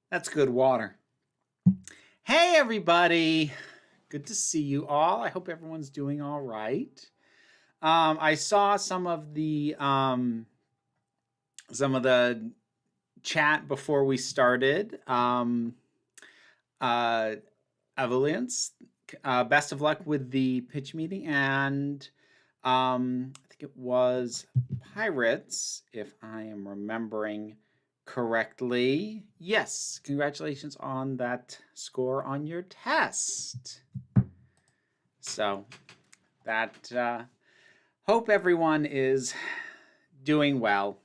That's good water. Hey, everybody. Good to see you all. I hope everyone's doing all right. I saw some of the chat before we started. Evelyn's, best of luck with the pitch meeting, and I think it was Pirates, if I am remembering correctly. Yes, congratulations on that score on your test. So that hope everyone is doing well.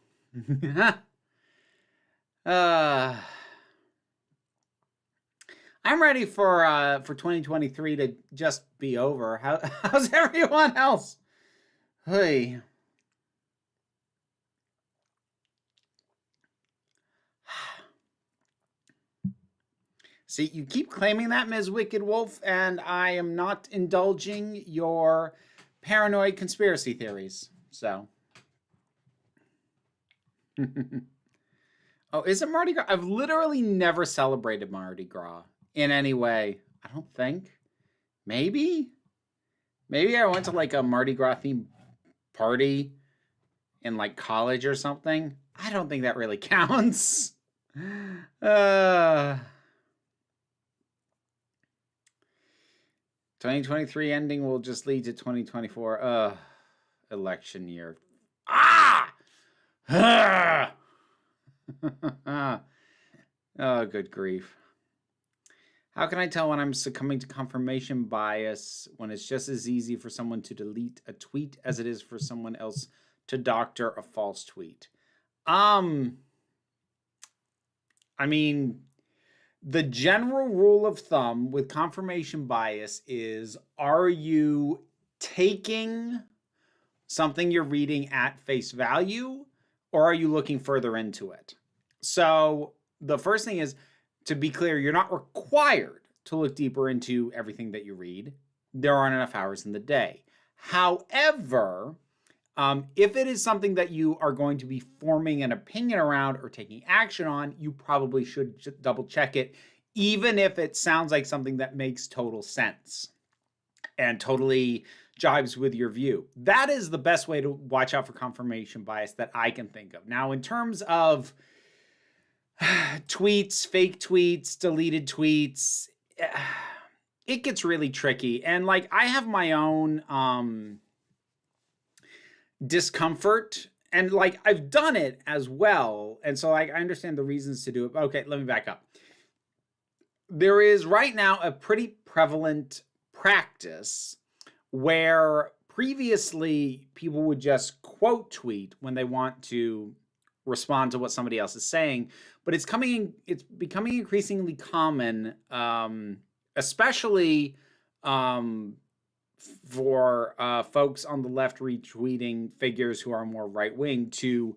I'm ready for 2023 to just be over. How's everyone else? Hey. See, you keep claiming that, Ms. Wicked Wolf, and I am not indulging your paranoid conspiracy theories. So. Oh, is it Mardi Gras? I've literally never celebrated Mardi Gras in any way. I don't think. Maybe I went to like a Mardi Gras themed party in like college or something. I don't think that really counts. 2023 ending will just lead to 2024 election year. Oh, good grief. How can I tell when I'm succumbing to confirmation bias when it's just as easy for someone to delete a tweet as it is for someone else to doctor a false tweet? I mean, the general rule of thumb with confirmation bias is, are you taking something you're reading at face value, or are you looking further into it? So the first thing is, to be clear, you're not required to look deeper into everything that you read. There aren't enough hours in the day. However, if it is something that you are going to be forming an opinion around or taking action on, you probably should double check it, even if it sounds like something that makes total sense and totally jives with your view. That is the best way to watch out for confirmation bias that I can think of. Now, in terms of tweets, fake tweets, deleted tweets, it gets really tricky. And like, I have my own discomfort, and like, I've done it as well. And so like, I understand the reasons to do it. Okay, let me back up. There is right now a pretty prevalent practice where previously people would just quote tweet when they want to respond to what somebody else is saying, but it's becoming increasingly common, especially for folks on the left retweeting figures who are more right-wing, to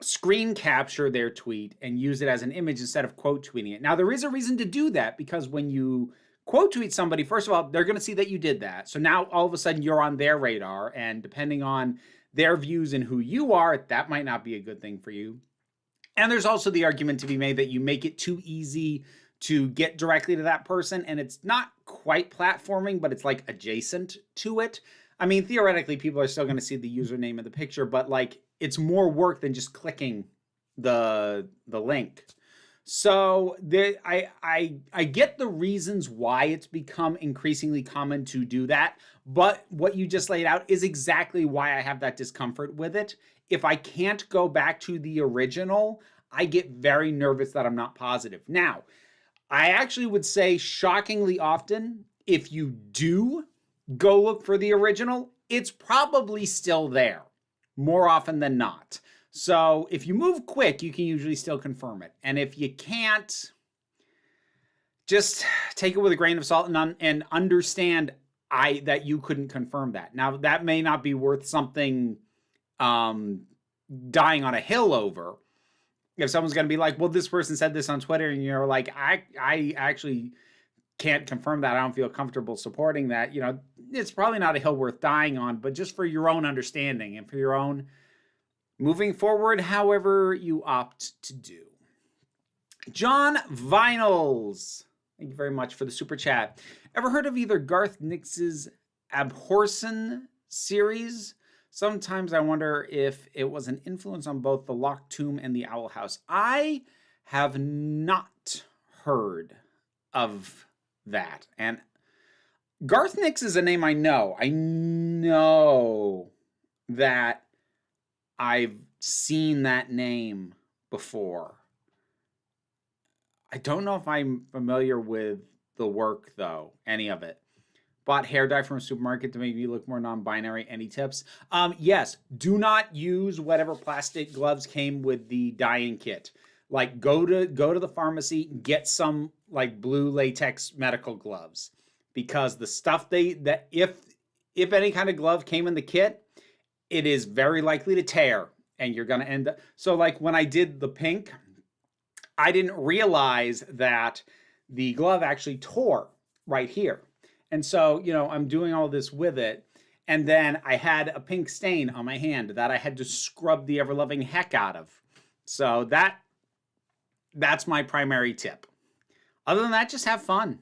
screen capture their tweet and use it as an image instead of quote tweeting it. Now, there is a reason to do that, because when you quote tweet somebody, first of all, they're going to see that you did that. So now all of a sudden you're on their radar, and depending on their views and who you are, that might not be a good thing for you. And there's also the argument to be made that you make it too easy to get directly to that person, and it's not quite platforming, but it's like adjacent to it. I mean, theoretically, people are still going to see the username of the picture, but like, it's more work than just clicking the link. So I get the reasons why it's become increasingly common to do that, but what you just laid out is exactly why I have that discomfort with it. If I can't go back to the original, I get very nervous that I'm not positive. Now, I actually would say shockingly often, if you do go look for the original, it's probably still there more often than not. So if you move quick, you can usually still confirm it. And if you can't, just take it with a grain of salt and understand that you couldn't confirm that. Now, that may not be worth something dying on a hill over. If someone's going to be like, well, this person said this on Twitter, and you're like, I actually can't confirm that. I don't feel comfortable supporting that. You know, it's probably not a hill worth dying on, but just for your own understanding and for your own moving forward, however you opt to do. John Vinyls, thank you very much for the super chat. Ever heard of either Garth Nix's Abhorsen series? Sometimes I wonder if it was an influence on both the Locked Tomb and the Owl House. I have not heard of that. And Garth Nix is a name I know. I know that I've seen that name before. I don't know if I'm familiar with the work, though, any of it. Bought hair dye from a supermarket to make you look more non-binary. Any tips? Yes, do not use whatever plastic gloves came with the dyeing kit. Like, go to the pharmacy, get some like blue latex medical gloves, because the stuff if any kind of glove came in the kit, it is very likely to tear, and you're gonna end up. So like when I did the pink, I didn't realize that the glove actually tore right here. And so, you know, I'm doing all this with it, and then I had a pink stain on my hand that I had to scrub the ever-loving heck out of. So that's my primary tip. Other than that, just have fun.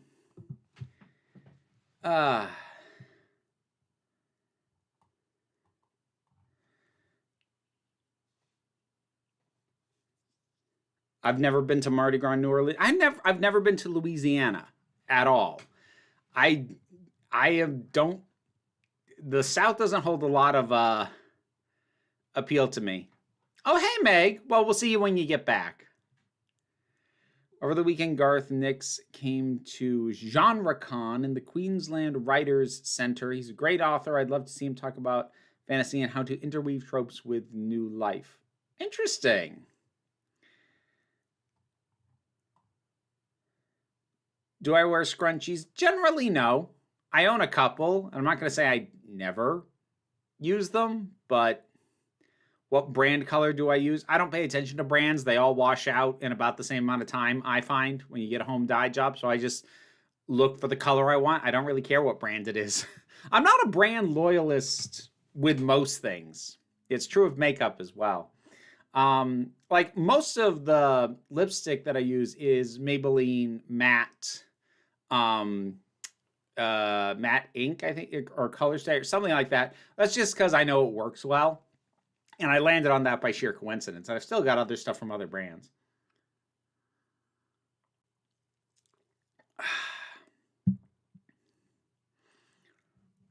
I've never been to Mardi Gras in New Orleans. I've never been to Louisiana at all. The South doesn't hold a lot of appeal to me. Oh, hey, Meg. Well, we'll see you when you get back. Over the weekend, Garth Nix came to GenreCon in the Queensland Writers Centre. He's a great author. I'd love to see him talk about fantasy and how to interweave tropes with new life. Interesting. Do I wear scrunchies? Generally, no. I own a couple. I'm not going to say I never use them, but what brand color do I use? I don't pay attention to brands. They all wash out in about the same amount of time, I find, when you get a home dye job. So I just look for the color I want. I don't really care what brand it is. I'm not a brand loyalist with most things. It's true of makeup as well. Like most of the lipstick that I use is Maybelline matte, matte ink, I think, or color stay or something like that. That's just because I know it works well. And I landed on that by sheer coincidence. I've still got other stuff from other brands.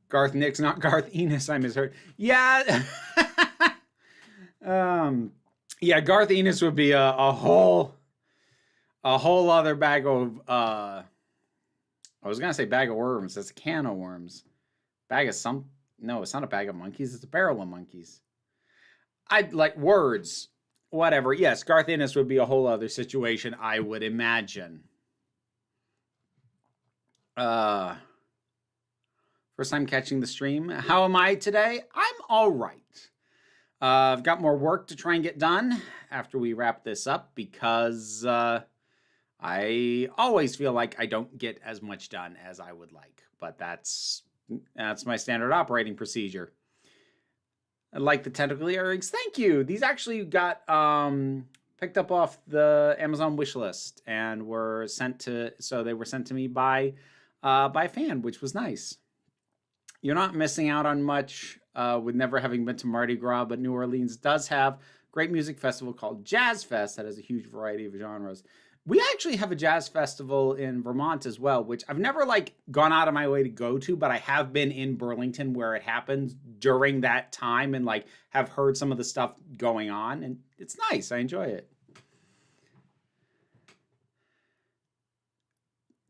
Garth Nix, not Garth Ennis, I misheard. Yeah. Yeah, Garth Ennis would be a whole other bag of, I was going to say bag of worms. That's a can of worms. No, it's not a bag of monkeys. It's a barrel of monkeys. I'd like words, whatever. Yes, Garth Ennis would be a whole other situation, I would imagine. First time catching the stream. How am I today? I'm all right. I've got more work to try and get done after we wrap this up because I always feel like I don't get as much done as I would like. But that's my standard operating procedure. I like the tentacle earrings. Thank you. These actually got picked up off the Amazon wish list and were sent to me by a fan, which was nice. You're not missing out on much with never having been to Mardi Gras, but New Orleans does have a great music festival called Jazz Fest that has a huge variety of genres. We actually have a jazz festival in Vermont as well, which I've never gone out of my way to go to, but I have been in Burlington where it happens during that time and have heard some of the stuff going on, and it's nice. I enjoy it.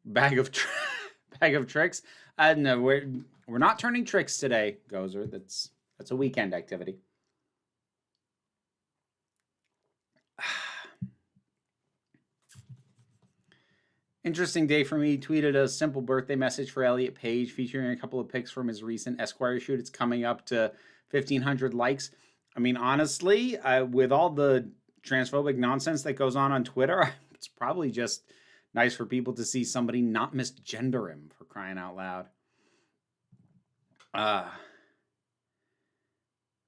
Bag of tricks. No, we're not turning tricks today, Gozer. That's a weekend activity. Interesting day for me. Tweeted a simple birthday message for Elliot Page featuring a couple of pics from his recent Esquire shoot. It's coming up to 1,500 likes. I mean, honestly, with all the transphobic nonsense that goes on Twitter, it's probably just nice for people to see somebody not misgender him, for crying out loud.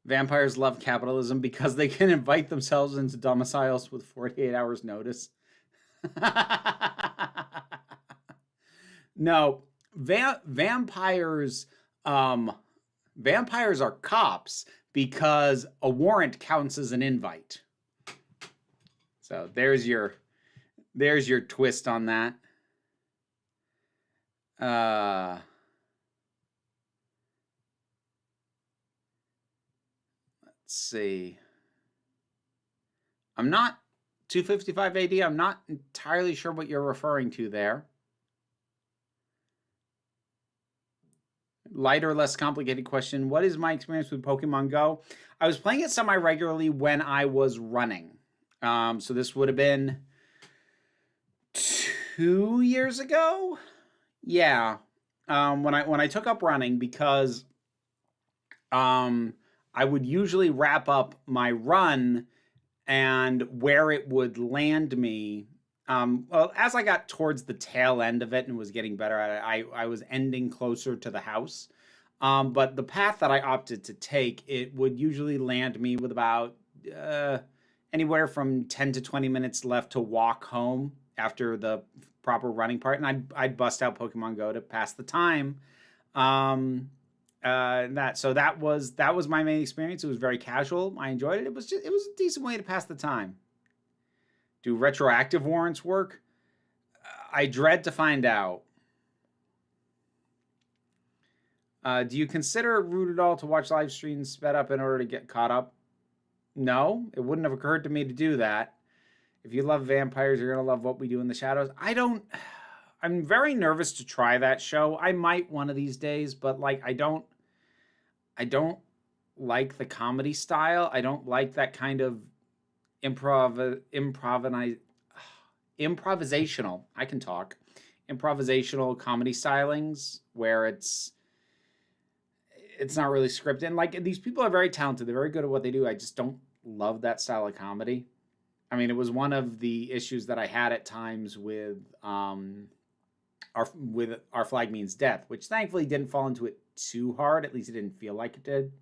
Vampires love capitalism because they can invite themselves into domiciles with 48 hours notice. No, vampires are cops because a warrant counts as an invite. So there's your twist on that. Let's see. I'm not 255 AD. I'm not entirely sure what you're referring to there. Lighter, less complicated question. What is my experience with Pokemon Go? I was playing it semi-regularly when I was running. So this would have been 2 years ago. Yeah. When I took up running, because I would usually wrap up my run, and where it would land me, well, as I got towards the tail end of it and was getting better at it, I was ending closer to the house. But the path that I opted to take, it would usually land me with about anywhere from 10 to 20 minutes left to walk home after the proper running part, and I'd bust out Pokemon Go to pass the time. So that was my main experience. It was very casual. I enjoyed it. It was a decent way to pass the time. Do retroactive warrants work? I dread to find out. Do you consider it rude at all to watch live streams sped up in order to get caught up? No, it wouldn't have occurred to me to do that. If you love vampires, you're going to love What We Do in the Shadows. I'm very nervous to try that show. I might one of these days, but like I don't like the comedy style. I don't like that kind of improvisational. I can talk. Improvisational comedy stylings where it's not really scripted. And like, these people are very talented. They're very good at what they do. I just don't love that style of comedy. I mean, it was one of the issues that I had at times with Our Flag Means Death, which thankfully didn't fall into it too hard. At least it didn't feel like it did.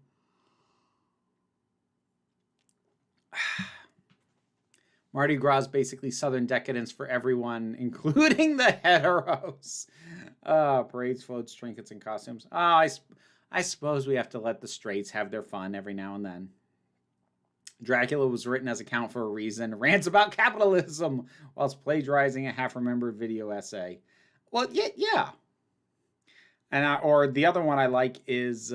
Mardi Gras is basically Southern decadence for everyone, including the heteros. Parades, floats, trinkets, and costumes. I suppose we have to let the straights have their fun every now and then. Dracula was written as a count for a reason. Rants about capitalism whilst plagiarizing a half-remembered video essay. Well, yeah. And or the other one I like is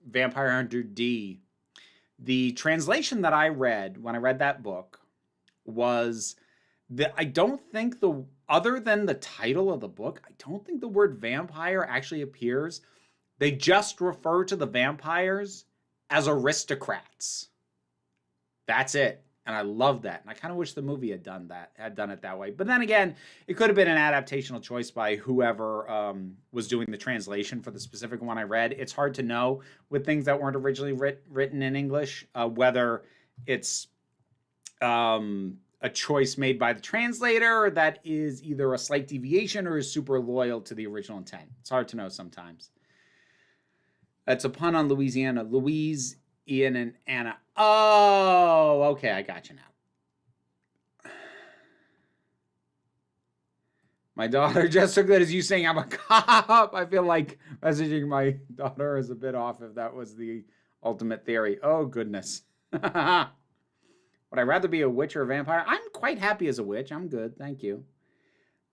Vampire Hunter D. The translation that I read when I read that book was that I don't think other than the title of the book, I don't think the word vampire actually appears. They just refer to the vampires as aristocrats. That's it. And I love that. And I kind of wish the movie had done it that way. But then again, it could have been an adaptational choice by whoever was doing the translation for the specific one I read. It's hard to know with things that weren't originally written in English, whether it's a choice made by the translator that is either a slight deviation or is super loyal to the original intent. It's hard to know sometimes. That's a pun on Louisiana. Louise, Ian, and Anna. Oh, okay, I got you now. My daughter just took that as you saying I'm a cop. I feel like messaging my daughter is a bit off if that was the ultimate theory. Oh, goodness. Would I rather be a witch or a vampire? I'm quite happy as a witch. I'm good, thank you.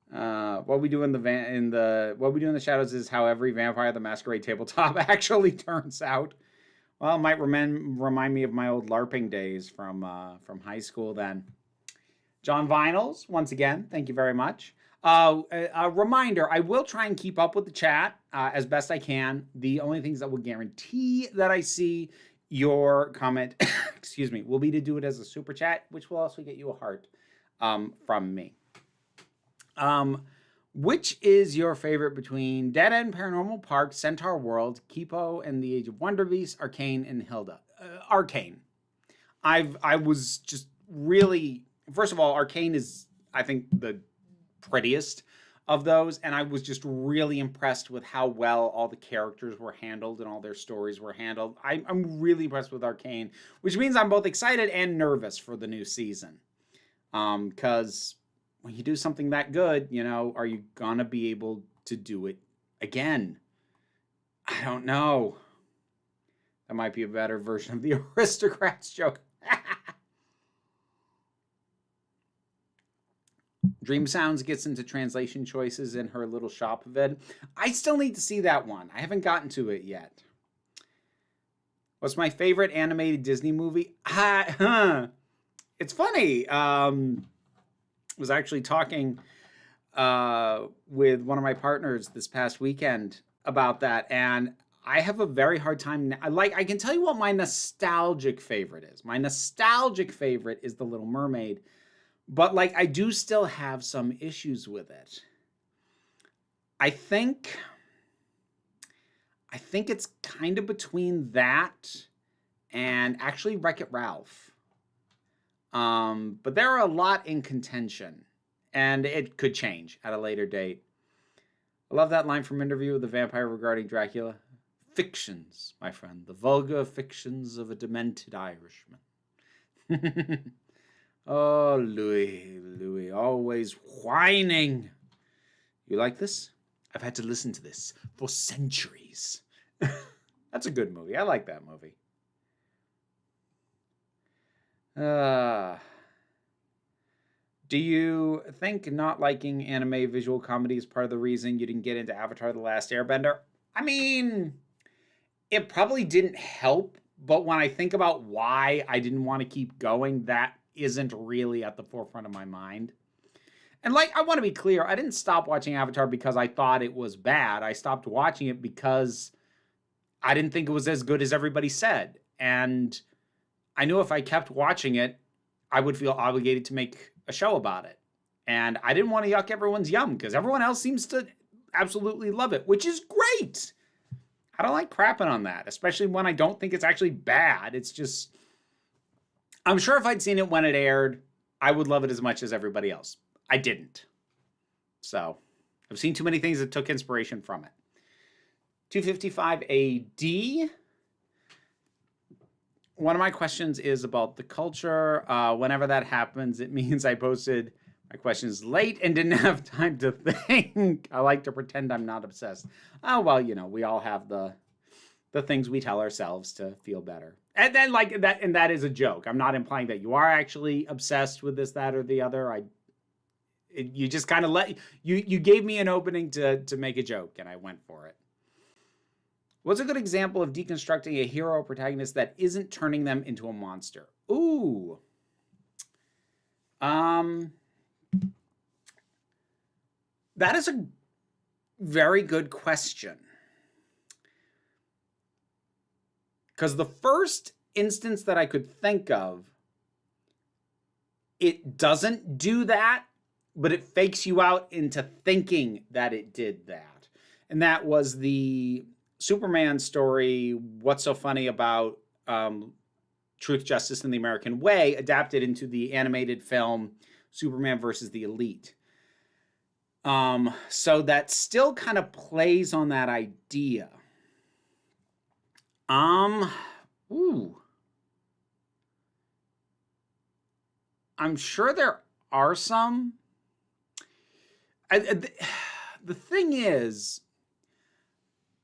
What we do in the shadows is how every Vampire the Masquerade tabletop actually turns out. Well, it might remind me of my old LARPing days from high school then. John Vinyls, once again, thank you very much. A reminder, I will try and keep up with the chat as best I can. The only things that will guarantee that I see your comment, excuse me, will be to do it as a super chat, which will also get you a heart from me. Which is your favorite between Dead End Paranormal Park, Centaur World, Kipo and the Age of Wonder Beast, Arcane, and Hilda? Arcane. I was just really, first of all, Arcane is, I think, the prettiest of those, and I was just really impressed with how well all the characters were handled and all their stories were handled. I'm really impressed with Arcane, which means I'm both excited and nervous for the new season. Because when you do something that good, you know, are you gonna be able to do it again? I don't know. That might be a better version of the Aristocrats joke. Dream Sounds gets into translation choices in her little shop vid. I still need to see that one. I haven't gotten to it yet. What's my favorite animated Disney movie? It's funny. I was actually talking with one of my partners this past weekend about that, and I have a very hard time. I can tell you what my nostalgic favorite is. My nostalgic favorite is The Little Mermaid. But, like, I do still have some issues with it. I think it's kind of between that and actually Wreck-It Ralph. But there are a lot in contention, and it could change at a later date. I love that line from Interview with the Vampire regarding Dracula. Fictions, my friend, the vulgar fictions of a demented Irishman. Oh, Louis, always whining. You like this? I've had to listen to this for centuries. That's a good movie. I like that movie. Do you think not liking anime visual comedy is part of the reason you didn't get into Avatar: The Last Airbender? I mean, it probably didn't help, but when I think about why I didn't want to keep going, that isn't really at the forefront of my mind. And, like, I want to be clear, I didn't stop watching Avatar because I thought it was bad. I stopped watching it because I didn't think it was as good as everybody said. And I knew if I kept watching it, I would feel obligated to make a show about it. And I didn't want to yuck everyone's yum because everyone else seems to absolutely love it, which is great. I don't like crapping on that, especially when I don't think it's actually bad. It's just, I'm sure if I'd seen it when it aired, I would love it as much as everybody else. I didn't. So, I've seen too many things that took inspiration from it. 255 AD. One of my questions is about the culture. Whenever that happens, it means I posted my questions late and didn't have time to think. I like to pretend I'm not obsessed. Oh, well, you know, we all have the things we tell ourselves to feel better. And then, like, that, and that is a joke. I'm not implying that you are actually obsessed with this, that, or the other. You just kind of you gave me an opening to make a joke, and I went for it. What's a good example of deconstructing a hero or protagonist that isn't turning them into a monster? Ooh. That is a very good question. Because the first instance that I could think of, it doesn't do that, but it fakes you out into thinking that it did that. And that was the Superman story, What's So Funny About Truth, Justice, and the American Way, adapted into the animated film Superman versus the Elite. So that still kind of plays on that idea. Ooh. I'm sure there are some. The thing is,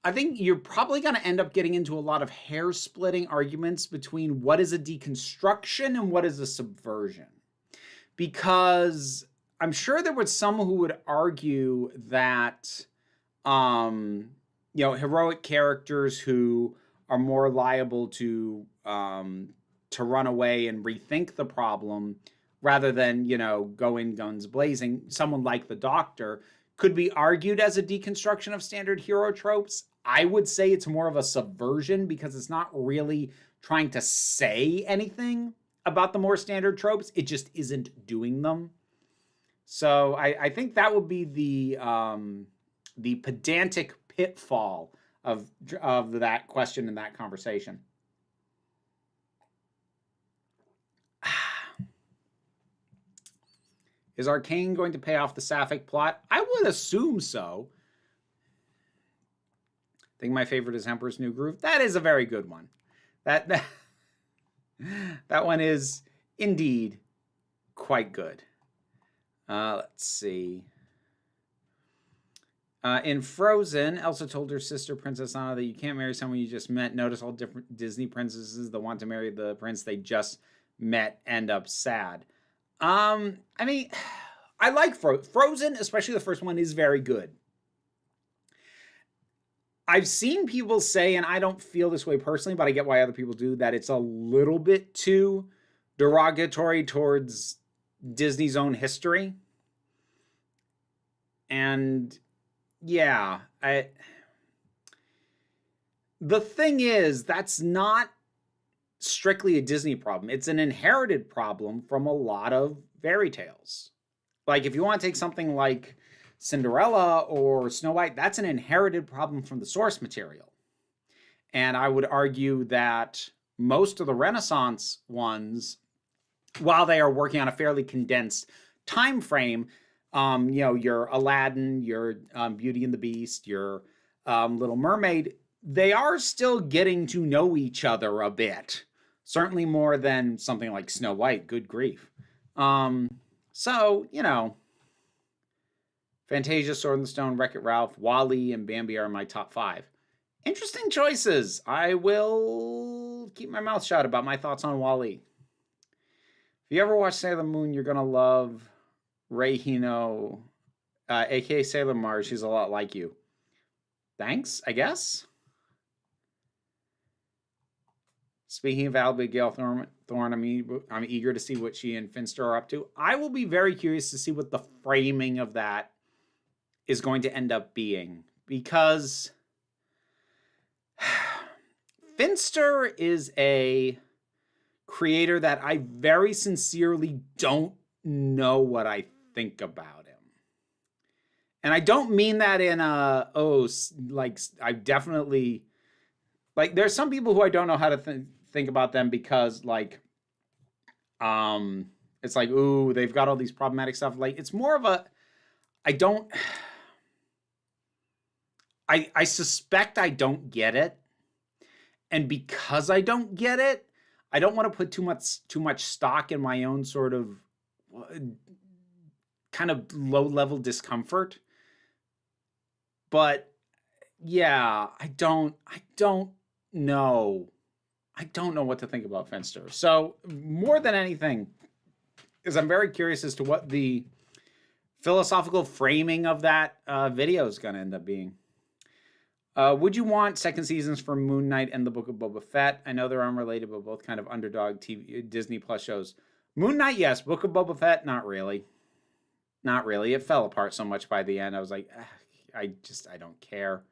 I think you're probably going to end up getting into a lot of hair-splitting arguments between what is a deconstruction and what is a subversion. Because I'm sure there was some who would argue that, heroic characters who are more liable to run away and rethink the problem rather than, go in guns blazing, someone like the Doctor, could be argued as a deconstruction of standard hero tropes. I would say it's more of a subversion because it's not really trying to say anything about the more standard tropes. It just isn't doing them. So I think that would be the pedantic pitfall of that question and that conversation. Is Arcane going to pay off the Sapphic plot? I would assume so. I think my favorite is Emperor's New Groove. That is a very good one. That one is indeed quite good. Let's see. In Frozen, Elsa told her sister, Princess Anna, that you can't marry someone you just met. Notice all different Disney princesses that want to marry the prince they just met end up sad. I mean, I like Frozen, especially the first one, is very good. I've seen people say, and I don't feel this way personally, but I get why other people do, that it's a little bit too derogatory towards Disney's own history. And yeah, the thing is, that's not strictly a Disney problem. It's an inherited problem from a lot of fairy tales. Like, if you want to take something like Cinderella or Snow White, that's an inherited problem from the source material. And I would argue that most of the Renaissance ones, while they are working on a fairly condensed time frame, you know, your Aladdin, your Beauty and the Beast, your Little Mermaid, they are still getting to know each other a bit. Certainly more than something like Snow White, good grief. So, you know, Fantasia, Sword in the Stone, Wreck-It Ralph, WALL-E, and Bambi are my top 5. Interesting choices. I will keep my mouth shut about my thoughts on WALL-E. If you ever watch Sailor Moon, you're going to love Rei Hino, a.k.a. Sailor Mars. She's a lot like you. Thanks, I guess. Speaking of Abigail Thorne, I'm eager to see what she and Finster are up to. I will be very curious to see what the framing of that is going to end up being, because Finster is a creator that I very sincerely don't know what I think about him. And I don't mean that in a, like, I definitely, like, there's some people who I don't know how to think about them because, like, it's like, ooh, they've got all these problematic stuff. Like, it's more of a, I suspect I don't get it. And because I don't get it, I don't want to put too much stock in my own sort of kind of low-level discomfort. But yeah, I don't know. I don't know what to think about Finster. So more than anything, is I'm very curious as to what the philosophical framing of that video is going to end up being. Would you want second seasons for Moon Knight and the Book of Boba Fett? I know they're unrelated, but both kind of underdog TV Disney Plus shows. Moon Knight, yes. Book of Boba Fett, not really. Not really. It fell apart so much by the end. I was like, I don't care.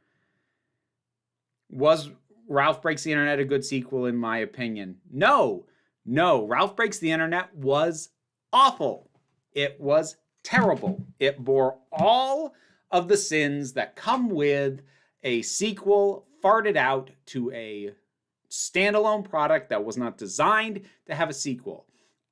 Was Ralph Breaks the Internet a good sequel, in my opinion? No. Ralph Breaks the Internet was awful. It was terrible. It bore all of the sins that come with a sequel farted out to a standalone product that was not designed to have a sequel.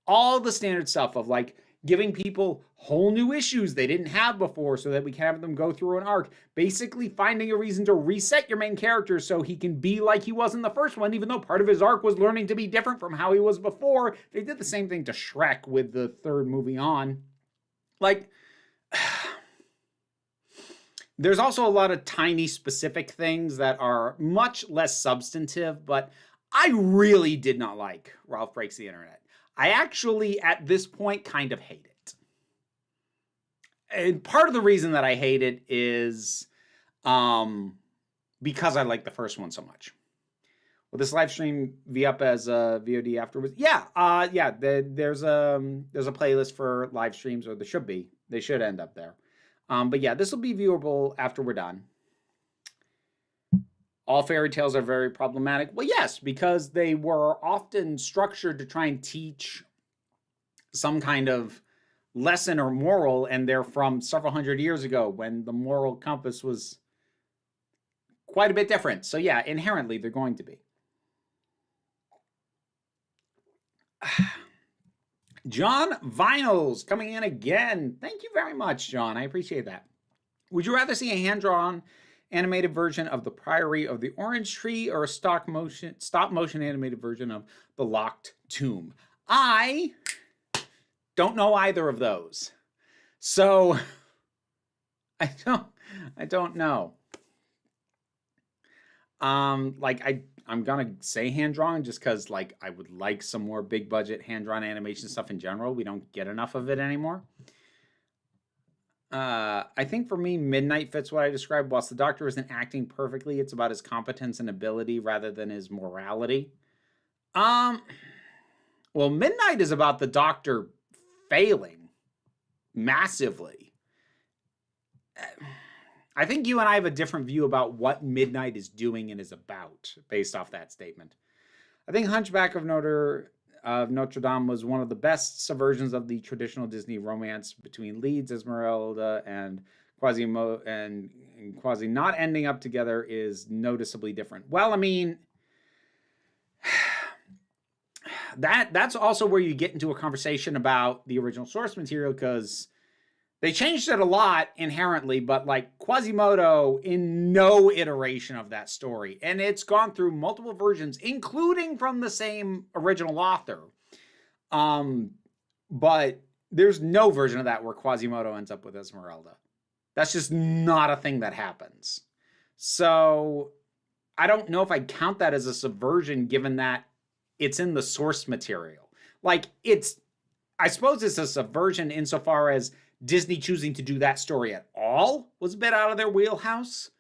All the standard stuff of, like, giving people whole new issues they didn't have before so that we can have them go through an arc. Basically finding a reason to reset your main character so he can be like he was in the first one, even though part of his arc was learning to be different from how he was before. They did the same thing to Shrek with the third movie on. Like, there's also a lot of tiny specific things that are much less substantive, but I really did not like Ralph Breaks the Internet. I actually, at this point, kind of hate it. And part of the reason that I hate it is because I like the first one so much. Will this live stream be up as a VOD afterwards? Yeah, there's a playlist for live streams, or there should be. They should end up there. But yeah, this will be viewable after we're done. all fairy tales are very problematic. Well, yes, because they were often structured to try and teach some kind of lesson or moral, and they're from several hundred years ago when the moral compass was quite a bit different. So yeah, inherently they're going to be. John Vinyls coming in again. Thank you very much, John. I appreciate that. Would you rather see a hand-drawn animated version of The Priory of the Orange Tree or a stop motion animated version of The Locked Tomb? I don't know either of those. So I don't know. I'm gonna say hand-drawn just because like I would like some more big budget hand-drawn animation stuff in general. We don't get enough of it anymore. I think for me, Midnight fits what I described. Whilst the Doctor isn't acting perfectly, it's about his competence and ability rather than his morality. Well, Midnight is about the Doctor failing massively. I think you and I have a different view about what Midnight is doing and is about based off that statement. I think Hunchback of Notre Dame was one of the best subversions of the traditional Disney romance between leads. Esmeralda and Quasi not ending up together is noticeably different. Well, I mean, that's also where you get into a conversation about the original source material, because they changed it a lot inherently, but like Quasimodo in no iteration of that story. And it's gone through multiple versions, including from the same original author. But there's no version of that where Quasimodo ends up with Esmeralda. That's just not a thing that happens. So I don't know if I count that as a subversion, given that it's in the source material. Like I suppose it's a subversion insofar as Disney choosing to do that story at all was a bit out of their wheelhouse.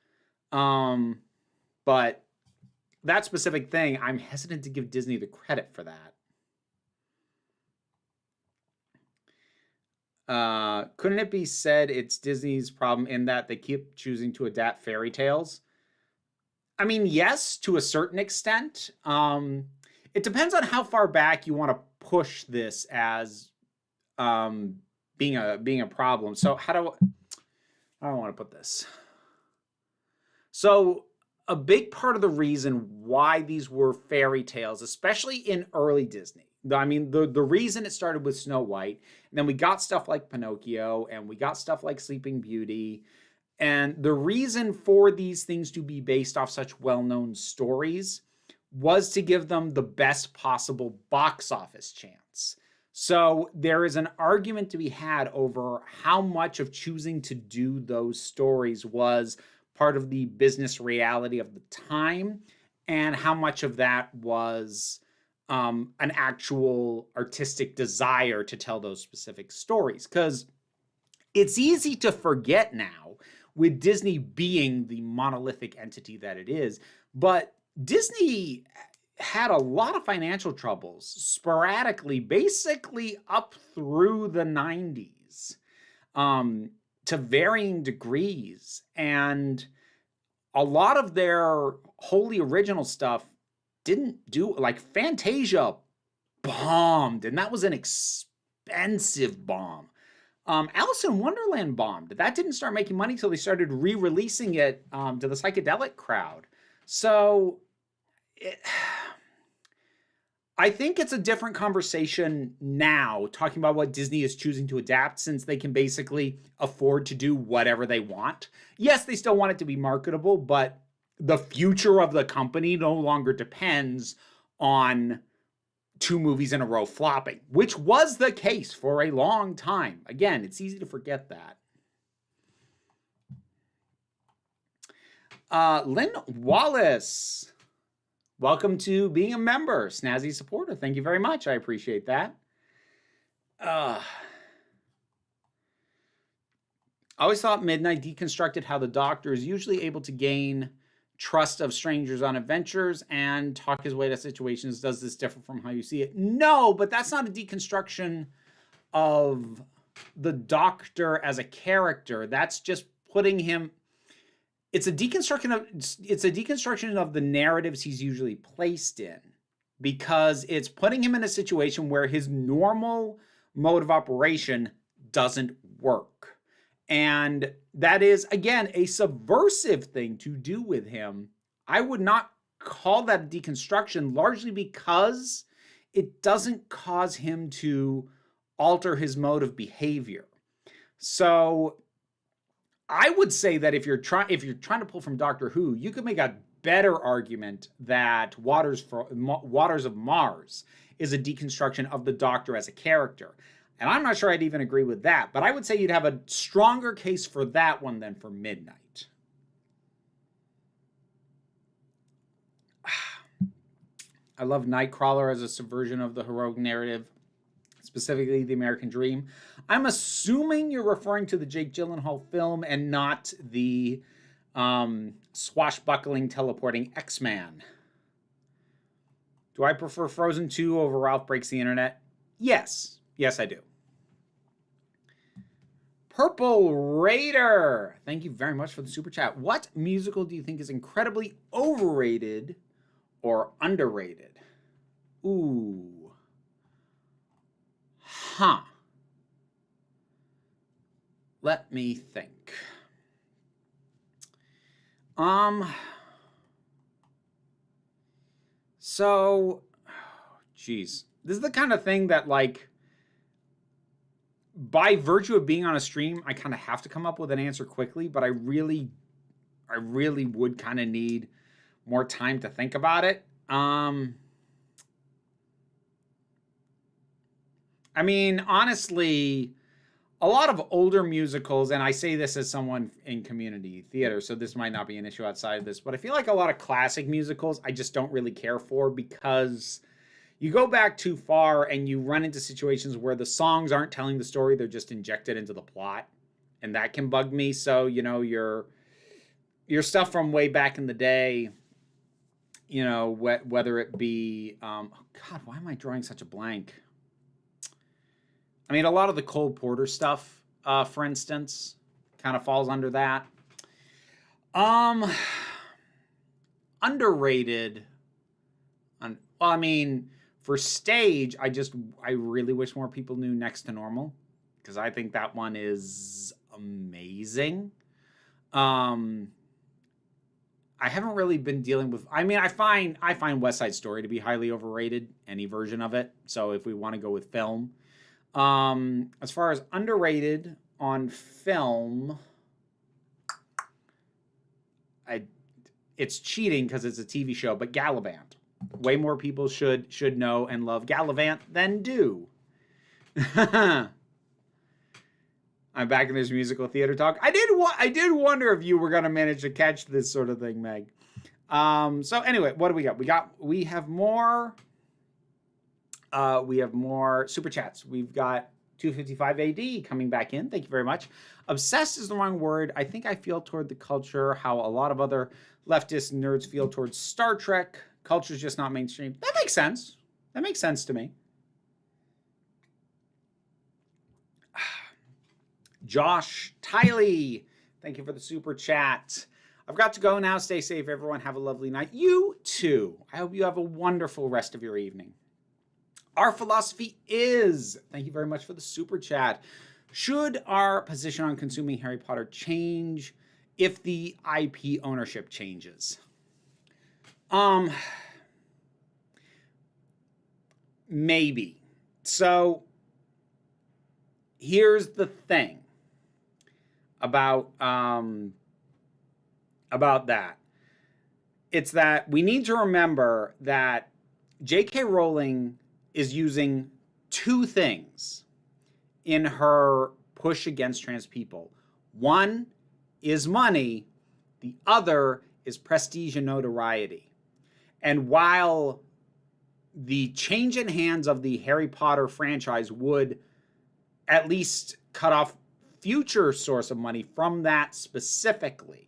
But that specific thing, I'm hesitant to give Disney the credit for that. Couldn't it be said it's Disney's problem in that they keep choosing to adapt fairy tales? I mean, yes, to a certain extent. It depends on how far back you want to push this as being a problem. So how do I want to put this? So a big part of the reason why these were fairy tales, especially in early Disney, I mean, the reason it started with Snow White, and then we got stuff like Pinocchio, and we got stuff like Sleeping Beauty, and the reason for these things to be based off such well-known stories was to give them the best possible box office chance. So there is an argument to be had over how much of choosing to do those stories was part of the business reality of the time, and how much of that was an actual artistic desire to tell those specific stories. Because it's easy to forget now, with Disney being the monolithic entity that it is, but Disney had a lot of financial troubles sporadically, basically up through the 90s, to varying degrees. And a lot of their wholly original stuff didn't do, like Fantasia bombed, and that was an expensive bomb. Alice in Wonderland bombed. That didn't start making money until they started re-releasing it to the psychedelic crowd. So I think it's a different conversation now, talking about what Disney is choosing to adapt, since they can basically afford to do whatever they want. Yes, they still want it to be marketable, but the future of the company no longer depends on 2 movies in a row flopping, which was the case for a long time. Again, it's easy to forget that. Lynn Wallace, welcome to being a member, Snazzy supporter. Thank you very much. I appreciate that. I always thought Midnight deconstructed how the Doctor is usually able to gain trust of strangers on adventures and talk his way to situations. Does this differ from how you see it? No, but that's not a deconstruction of the Doctor as a character. That's just putting him... it's a deconstruction of the narratives he's usually placed in, because it's putting him in a situation where his normal mode of operation doesn't work. And that is, again, a subversive thing to do with him. I would not call that deconstruction, largely because it doesn't cause him to alter his mode of behavior. So I would say that if you're trying to pull from Doctor Who, you could make a better argument that Waters of Mars is a deconstruction of the Doctor as a character. And I'm not sure I'd even agree with that, but I would say you'd have a stronger case for that one than for Midnight. I love Nightcrawler as a subversion of the heroic narrative, specifically the American Dream. I'm assuming you're referring to the Jake Gyllenhaal film and not the swashbuckling, teleporting X-Man. Do I prefer Frozen 2 over Ralph Breaks the Internet? Yes. Yes, I do. Purple Raider, thank you very much for the super chat. What musical do you think is incredibly overrated or underrated? Ooh. Huh. Let me think. So, geez. This is the kind of thing that, like, by virtue of being on a stream, I kind of have to come up with an answer quickly, but I really would kind of need more time to think about it. I mean, honestly, a lot of older musicals, and I say this as someone in community theater, so this might not be an issue outside of this, but I feel like a lot of classic musicals I just don't really care for, because you go back too far and you run into situations where the songs aren't telling the story, they're just injected into the plot. And that can bug me. So, you know, your stuff from way back in the day, you know, whether it be, oh God, why am I drawing such a blank? I mean, a lot of the Cole Porter stuff, for instance, kind of falls under that. Underrated. Well, I mean, for stage, I really wish more people knew Next to Normal, because I think that one is amazing. I haven't really been dealing with, I mean, I find West Side Story to be highly overrated, any version of it. So if we want to go with film, as far as underrated on film, it's cheating because it's a TV show, but Gallivant. Way more people should know and love Gallivant than do. I'm back in this musical theater talk. I did wonder if you were going to manage to catch this sort of thing, Meg. So anyway, what do we got? We have more super chats. We've got 255 AD coming back in. Thank you very much. Obsessed is the wrong word. I think I feel toward the culture how a lot of other leftist nerds feel towards Star Trek. Culture's just not mainstream. That makes sense. That makes sense to me. Josh Tiley, thank you for the super chat. I've got to go now. Stay safe, everyone. Have a lovely night. You too. I hope you have a wonderful rest of your evening. Our philosophy is, thank you very much for the super chat, should our position on consuming Harry Potter change if the IP ownership changes? Maybe. So here's the thing about that. It's that we need to remember that J.K. Rowling is using two things in her push against trans people. One is money. The other is prestige and notoriety. And while the change in hands of the Harry Potter franchise would at least cut off future source of money from that specifically,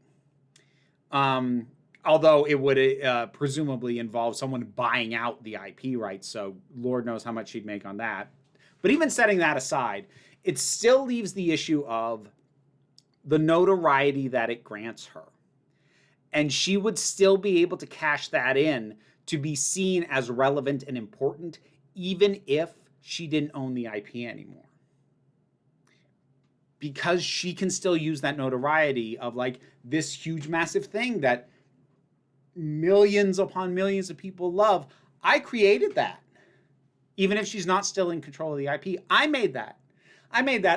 although it would presumably involve someone buying out the IP rights, so Lord knows how much she'd make on that. But even setting that aside, it still leaves the issue of the notoriety that it grants her. And she would still be able to cash that in to be seen as relevant and important, even if she didn't own the IP anymore. Because she can still use that notoriety of like this huge, massive thing that millions upon millions of people love. I created that. Even if she's not still in control of the IP, I made that.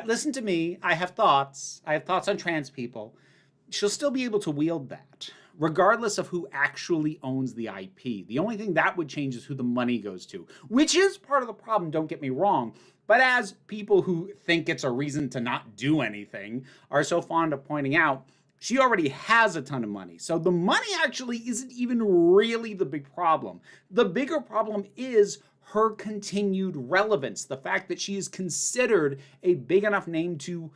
Listen to me. I have thoughts. I have thoughts on trans people. She'll still be able to wield that, regardless of who actually owns the IP. The only thing that would change is who the money goes to, which is part of the problem, don't get me wrong. But as people who think it's a reason to not do anything are so fond of pointing out, she already has a ton of money. So the money actually isn't even really the big problem. The bigger problem is her continued relevance. The fact that she is considered a big enough name to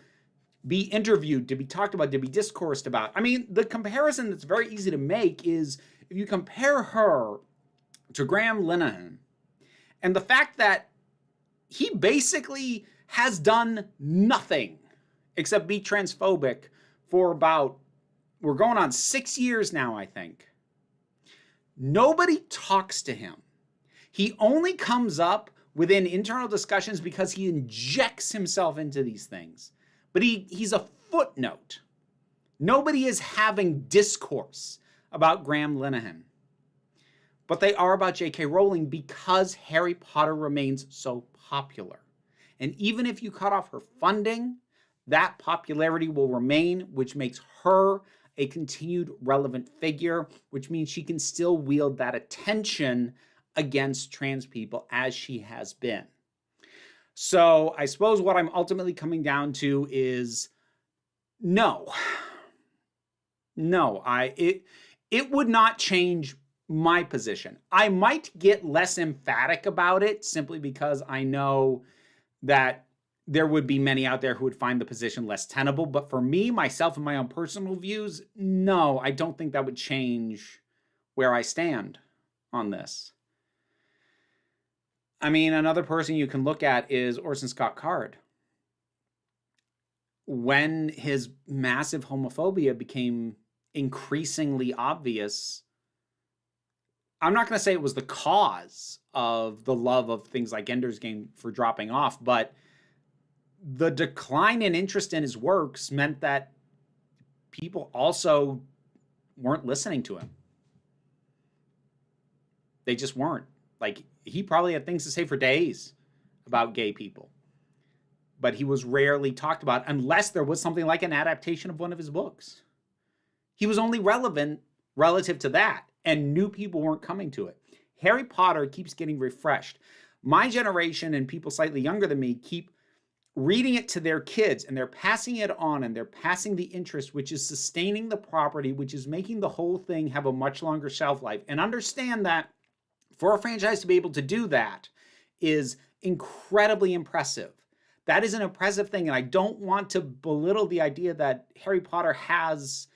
be interviewed, to be talked about, to be discoursed about. I mean, the comparison that's very easy to make is if you compare her to Graham Linehan and the fact that he basically has done nothing except be transphobic for about, we're going on 6 years now, I think. Nobody talks to him. He only comes up within internal discussions because he injects himself into these things. But he's a footnote. Nobody is having discourse about Graham Linehan. But they are about J.K. Rowling because Harry Potter remains so popular. And even if you cut off her funding, that popularity will remain, which makes her a continued relevant figure, which means she can still wield that attention against trans people as she has been. So I suppose what I'm ultimately coming down to is no. It would not change my position. I might get less emphatic about it simply because I know that there would be many out there who would find the position less tenable. But for me, myself, and my own personal views, no, I don't think that would change where I stand on this. I mean, another person you can look at is Orson Scott Card. When his massive homophobia became increasingly obvious, I'm not going to say it was the cause of the love of things like Ender's Game for dropping off, but the decline in interest in his works meant that people also weren't listening to him. They just weren't. Like, he probably had things to say for days about gay people, but he was rarely talked about unless there was something like an adaptation of one of his books. He was only relevant relative to that, and new people weren't coming to it. Harry Potter keeps getting refreshed. My generation and people slightly younger than me keep reading it to their kids, and they're passing it on, and they're passing the interest, which is sustaining the property, which is making the whole thing have a much longer shelf life. And understand that for a franchise to be able to do that is incredibly impressive. That is an impressive thing, and I don't want to belittle the idea that Harry Potter has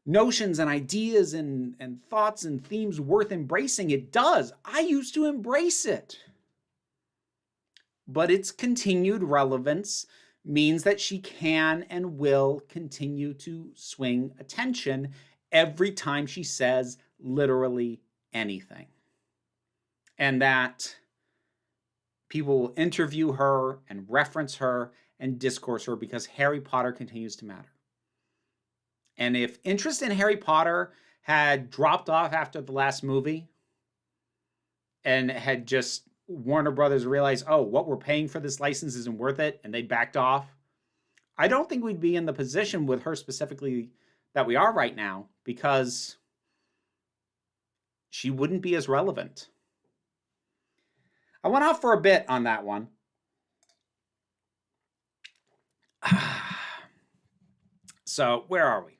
notions and ideas and thoughts and themes worth embracing. It does. I used to embrace it. But its continued relevance means that she can and will continue to swing attention every time she says literally anything. And that people will interview her and reference her and discourse her because Harry Potter continues to matter. And if interest in Harry Potter had dropped off after the last movie and had just Warner Brothers realized, oh, what we're paying for this license isn't worth it, and they backed off, I don't think we'd be in the position with her specifically that we are right now, because she wouldn't be as relevant. I went off for a bit on that one. So where are we?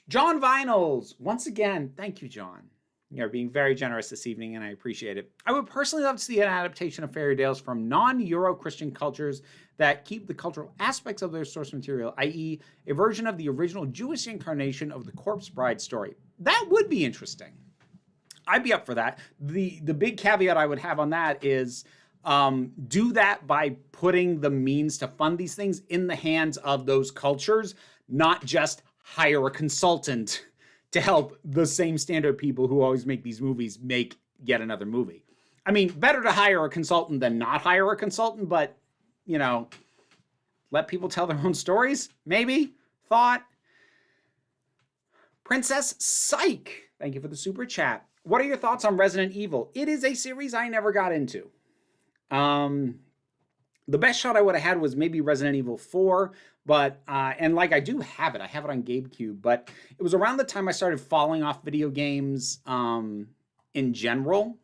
John Vinyls. Once again, thank you, John. You're being very generous this evening, and I appreciate it. I would personally love to see an adaptation of fairy tales from non-Euro-Christian cultures that keep the cultural aspects of their source material, i.e. a version of the original Jewish incarnation of the Corpse Bride story. That would be interesting. I'd be up for that. The big caveat I would have on that is do that by putting the means to fund these things in the hands of those cultures, not just hire a consultant to help the same standard people who always make these movies make yet another movie. I mean, better to hire a consultant than not hire a consultant, but, you know, let people tell their own stories, maybe? Thought. Princess Psych, thank you for the super chat. What are your thoughts on Resident Evil? It is a series I never got into. The best shot I would have had was maybe Resident Evil 4, but, and like I do have it. I have it on GameCube, but it was around the time I started falling off video games in general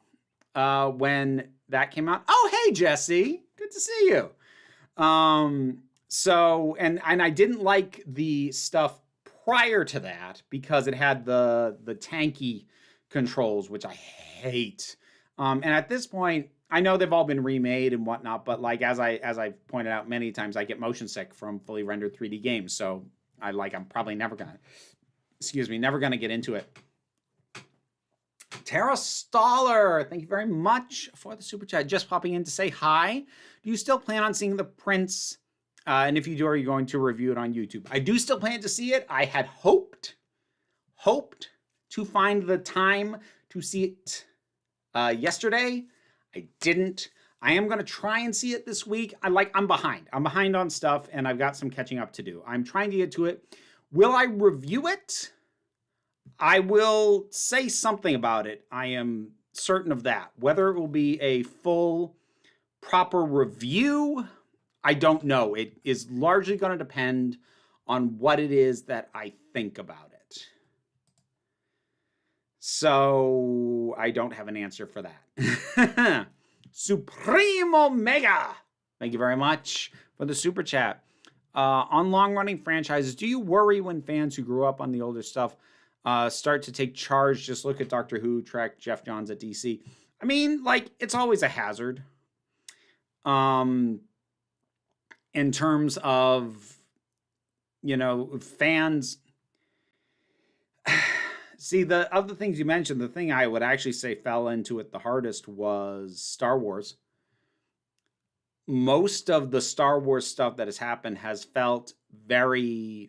when that came out. Oh, hey, Jesse. Good to see you. So, and I didn't like the stuff prior to that because it had the tanky controls, which I hate. And at this point, I know they've all been remade and whatnot, but like as I pointed out many times, I get motion sick from fully rendered 3D games. So I'm probably never gonna get into it. Tara Staller, thank you very much for the super chat. Just popping in to say hi. Do you still plan on seeing The Prince? And if you do, are you going to review it on YouTube? I do still plan to see it. I had hoped to find the time to see it yesterday. I didn't. I am going to try and see it this week. I'm behind. I'm behind on stuff, and I've got some catching up to do. I'm trying to get to it. Will I review it? I will say something about it. I am certain of that. Whether it will be a full, proper review, I don't know. It is largely going to depend on what it is that I think about it. So I don't have an answer for that. Supreme Omega, thank you very much for the super chat. On long-running franchises, do you worry when fans who grew up on the older stuff start to take charge? Just look at Doctor Who, Trek, Jeff Johns at DC. I mean, like, it's always a hazard. In terms of, you know, fans. See, the other things you mentioned, the thing I would actually say fell into it the hardest was Star Wars. Most of the Star Wars stuff that has happened has felt to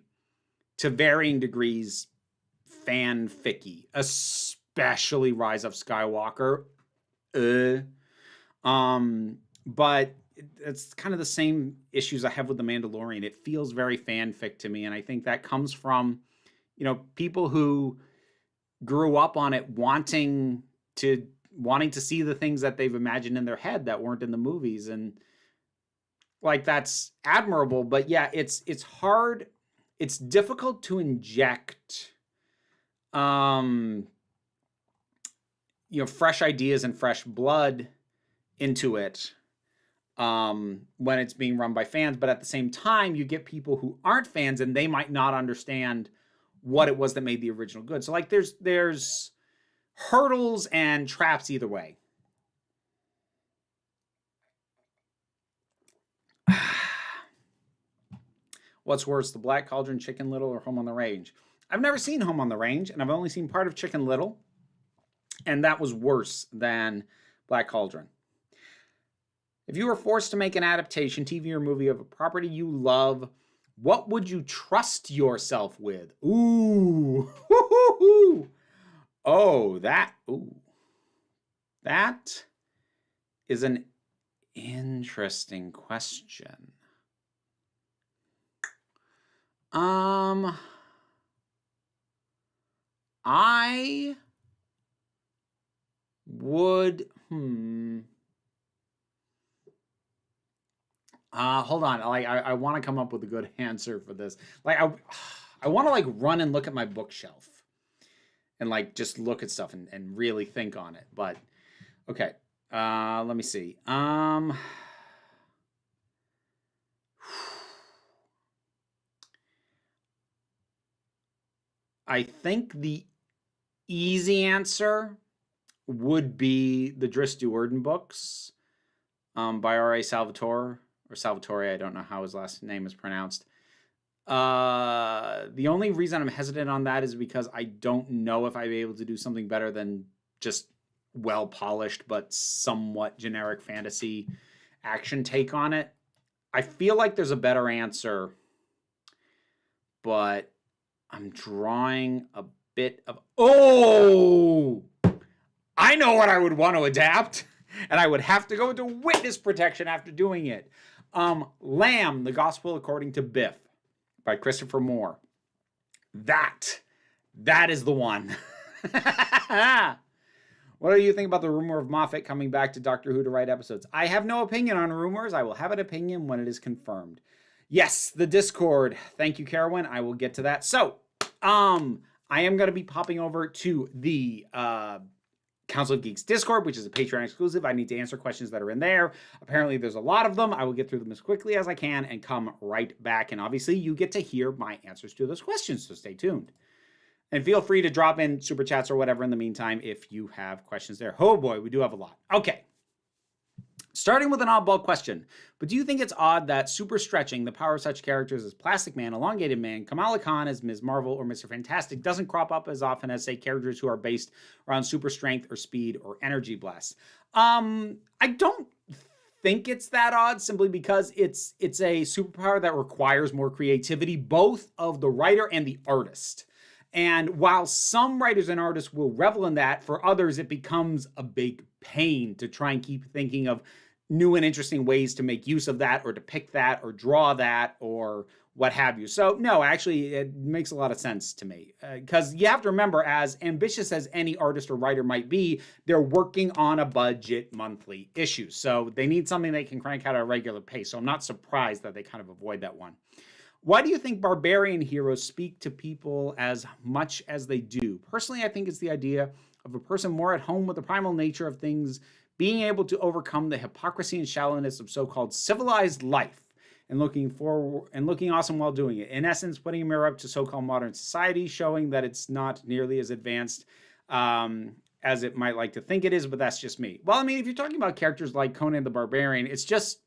varying degrees, fanficky, especially Rise of Skywalker. But it's kind of the same issues I have with The Mandalorian. It feels very fanfic to me, and I think that comes from, you know, people who grew up on it wanting to see the things that they've imagined in their head that weren't in the movies, and like that's admirable. But yeah, it's hard. It's difficult to inject, you know, fresh ideas and fresh blood into it when it's being run by fans. But at the same time, you get people who aren't fans and they might not understand what it was that made the original good. So like there's hurdles and traps either way. What's worse, The Black Cauldron, Chicken Little, or Home on the Range? I've never seen Home on the Range, and I've only seen part of Chicken Little, and that was worse than Black Cauldron. If you were forced to make an adaptation, TV or movie of a property you love, what would you trust yourself with? Ooh. Oh, that is an interesting question. I would, hold on. I want to come up with a good answer for this. Like, I want to like run and look at my bookshelf and like just look at stuff and really think on it. But okay, let me see. I think the easy answer would be the Dris Duerden books by R.A. Salvatore. Or Salvatore, I don't know how his last name is pronounced. The only reason I'm hesitant on that is because I don't know if I'd be able to do something better than just well-polished but somewhat generic fantasy action take on it. I feel like there's a better answer, but I'm drawing a bit of... Oh! I know what I would want to adapt, and I would have to go into witness protection after doing it. Lamb, The Gospel According to Biff by Christopher Moore. That is the one. What do you think about the rumor of Moffat coming back to Doctor Who to write episodes? I have no opinion on rumors. I will have an opinion when it is confirmed. Yes, the Discord. Thank you, Carowin. I will get to that. So, I am going to be popping over to the Council of Geeks Discord, which is a Patreon exclusive. I need to answer questions that are in there. Apparently, there's a lot of them. I will get through them as quickly as I can and come right back. And obviously, you get to hear my answers to those questions, so stay tuned. And feel free to drop in super chats or whatever in the meantime if you have questions there. Oh boy, we do have a lot. Okay. Starting with an oddball question, but do you think it's odd that super stretching the power of such characters as Plastic Man, Elongated Man, Kamala Khan as Ms. Marvel, or Mr. Fantastic doesn't crop up as often as, say, characters who are based around super strength or speed or energy blast? I don't think it's that odd, simply because it's a superpower that requires more creativity, both of the writer and the artist. And while some writers and artists will revel in that, for others it becomes a big pain to try and keep thinking of new and interesting ways to make use of that or depict that or draw that or what have you. So no, actually it makes a lot of sense to me, because you have to remember, as ambitious as any artist or writer might be, they're working on a budget monthly issue. So they need something they can crank out at a regular pace. So I'm not surprised that they kind of avoid that one. Why do you think barbarian heroes speak to people as much as they do? Personally, I think it's the idea of a person more at home with the primal nature of things, being able to overcome the hypocrisy and shallowness of so-called civilized life and looking awesome while doing it. In essence, putting a mirror up to so-called modern society, showing that it's not nearly as advanced as it might like to think it is, but that's just me. Well, I mean, if you're talking about characters like Conan the Barbarian, it's just...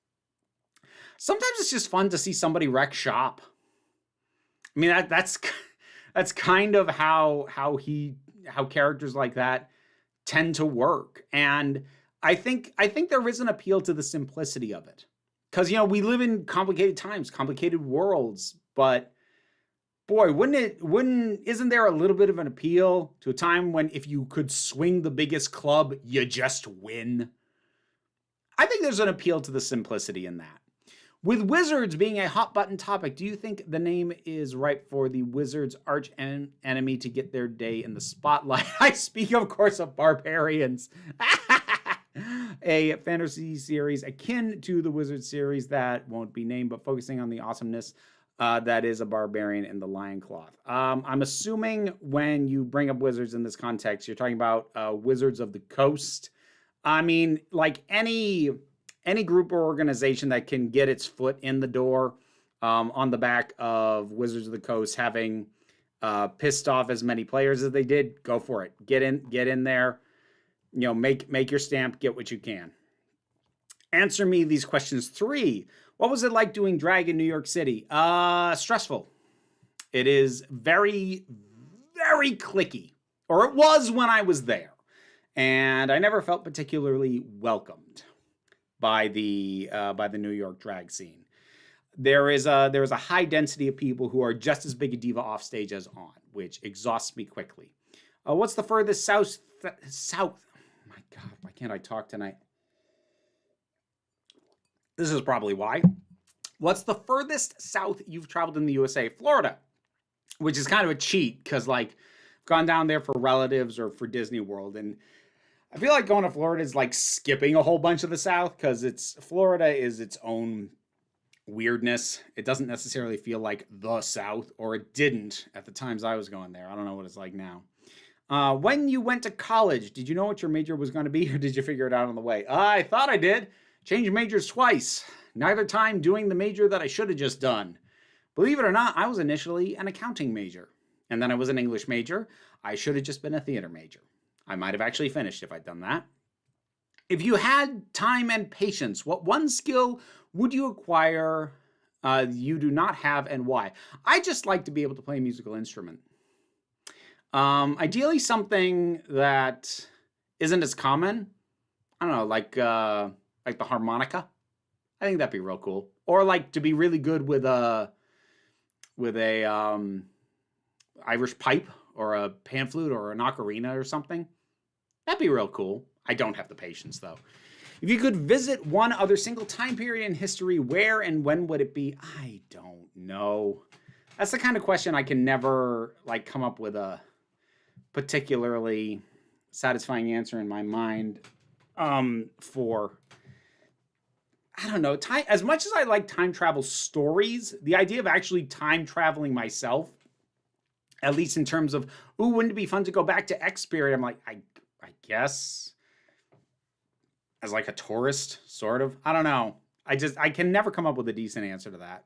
sometimes it's just fun to see somebody wreck shop. I mean, that's kind of how characters like that tend to work. And I think there is an appeal to the simplicity of it. Because, you know, we live in complicated times, complicated worlds, but boy, isn't there a little bit of an appeal to a time when if you could swing the biggest club, you just win? I think there's an appeal to the simplicity in that. With wizards being a hot button topic, do you think the name is right for the wizard's arch enemy to get their day in the spotlight? I speak, of course, of barbarians. A fantasy series akin to the wizard series that won't be named, but focusing on the awesomeness that is a barbarian in the lion cloth. I'm assuming when you bring up wizards in this context, you're talking about Wizards of the Coast. I mean, like any group or organization that can get its foot in the door on the back of Wizards of the Coast, having pissed off as many players as they did, go for it. Get in there, you know, make your stamp, get what you can. Answer me these questions. 3. What was it like doing drag in New York City? Stressful. It is very, very cliquey, or it was when I was there, and I never felt particularly welcomed by the New York drag scene. There is a high density of people who are just as big a diva off stage as on, which exhausts me quickly. What's the furthest south? Oh my God, why can't I talk tonight? This is probably why. What's the furthest south you've traveled in the USA? Florida, which is kind of a cheat because, like, I've gone down there for relatives or for Disney World, and I feel like going to Florida is like skipping a whole bunch of the South, because Florida is its own weirdness. It doesn't necessarily feel like the South, or it didn't at the times I was going there. I don't know what it's like now. When you went to college, did you know what your major was going to be, or did you figure it out on the way? I thought I did. Changed majors twice. Neither time doing the major that I should have just done. Believe it or not, I was initially an accounting major. And then I was an English major. I should have just been a theater major. I might have actually finished if I'd done that. If you had time and patience, what one skill would you acquire you do not have, and why? I just like to be able to play a musical instrument. Ideally something that isn't as common. I don't know, like the harmonica. I think that'd be real cool. Or like to be really good with a Irish pipe or a pan flute or an ocarina or something. That'd be real cool. I don't have the patience, though. If you could visit one other single time period in history, where and when would it be? I don't know. That's the kind of question I can never like come up with a particularly satisfying answer in my mind for. I don't know. Time, as much as I like time travel stories, the idea of actually time traveling myself, at least in terms of, ooh, wouldn't it be fun to go back to X period? I'm like, I guess as like a tourist, sort of. I don't know. I can never come up with a decent answer to that.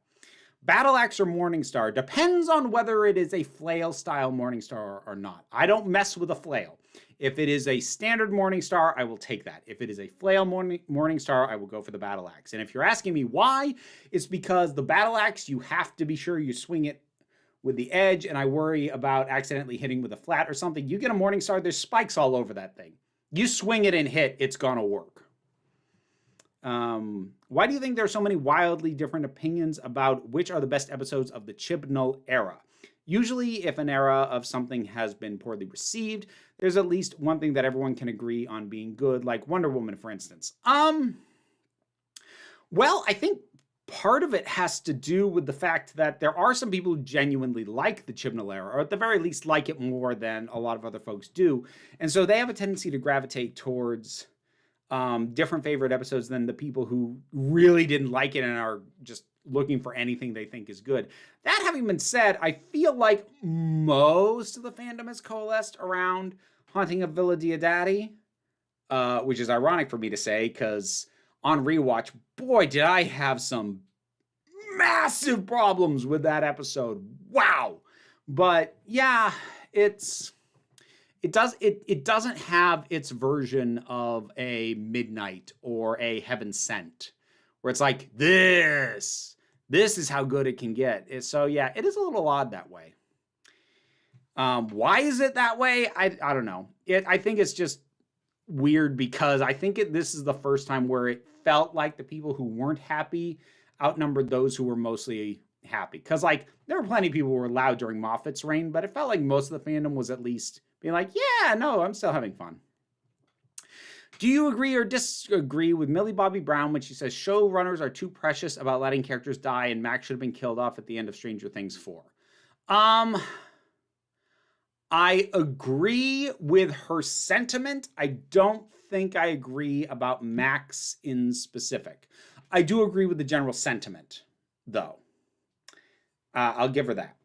Battle axe or morning star depends on whether it is a flail style morning star or not. I don't mess with a flail. If it is a standard morning star, I will take that. If it is a flail morning star, I will go for the battle axe. And if you're asking me why, it's because the battle axe, you have to be sure you swing it with the edge, and I worry about accidentally hitting with a flat or something. You get a morning star, there's spikes all over that thing. You swing it and hit, it's gonna work. Why do you think there are so many wildly different opinions about which are the best episodes of the Chibnall era? Usually, if an era of something has been poorly received, there's at least one thing that everyone can agree on being good, like Wonder Woman, for instance. Well, I think part of it has to do with the fact that there are some people who genuinely like the Chibnall era, or at the very least like it more than a lot of other folks do. And so they have a tendency to gravitate towards different favorite episodes than the people who really didn't like it and are just looking for anything they think is good. That having been said, I feel like most of the fandom has coalesced around Haunting of Villa Diodati, which is ironic for me to say, because on rewatch, boy, did I have some massive problems with that episode. Wow. But yeah, it doesn't have its version of a Midnight or a Heaven Sent, where it's like, this is how good it can get. So yeah, it is a little odd that way. Why is it that way? I don't know. I think it's just weird because I think this is the first time where it felt like the people who weren't happy outnumbered those who were mostly happy. Because like there were plenty of people who were loud during Moffat's reign, but it felt like most of the fandom was at least being like, yeah, no, I'm still having fun. Do you agree or disagree with Millie Bobby Brown when she says showrunners are too precious about letting characters die and Max should have been killed off at the end of Stranger Things 4? I agree with her sentiment. I don't think I agree about Max in specific. I do agree with the general sentiment, though. I'll give her that.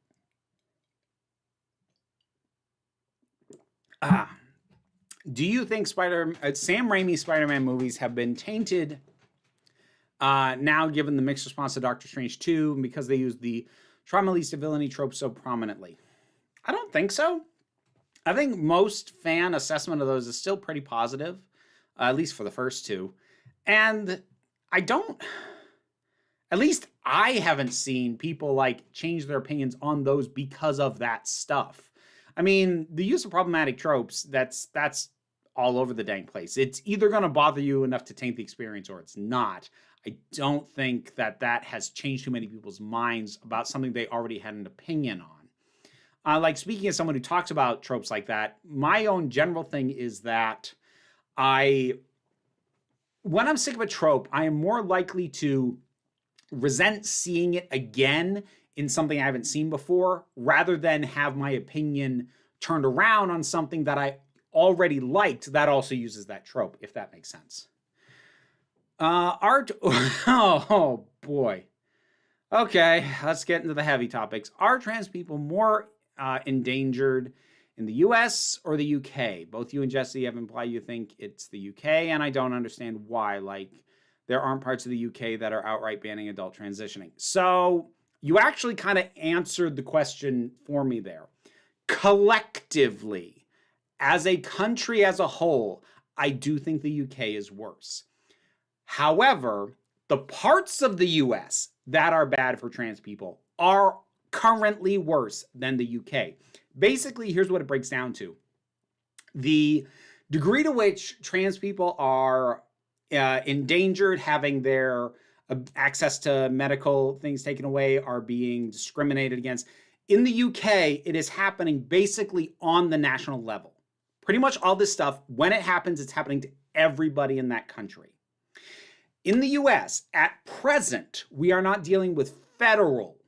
Do you think Sam Raimi's Spider-Man movies have been tainted now, given the mixed response to Doctor Strange 2, and because they use the trauma leads to villainy trope so prominently? I don't think so. I think most fan assessment of those is still pretty positive, at least for the first two. And at least I haven't seen people like change their opinions on those because of that stuff. I mean, the use of problematic tropes, that's all over the dang place. It's either going to bother you enough to taint the experience or it's not. I don't think that has changed too many people's minds about something they already had an opinion on. Like speaking as someone who talks about tropes like that, my own general thing is that when I'm sick of a trope, I am more likely to resent seeing it again in something I haven't seen before, rather than have my opinion turned around on something that I already liked that also uses that trope, if that makes sense. Art, oh boy. Okay, let's get into the heavy topics. Are trans people more endangered in the US or the UK? Both you and Jesse have implied you think it's the UK, and I don't understand why. Like, there aren't parts of the UK that are outright banning adult transitioning. So you actually kind of answered the question for me there. Collectively, as a country as a whole, I do think the UK is worse. However, the parts of the US that are bad for trans people are currently worse than the UK. Basically, here's what it breaks down to. The degree to which trans people are endangered, having their access to medical things taken away, are being discriminated against, In the UK, it is happening basically on the national level. Pretty much all this stuff, when it happens, it's happening to everybody in that country. In the US, at present, we are not dealing with federal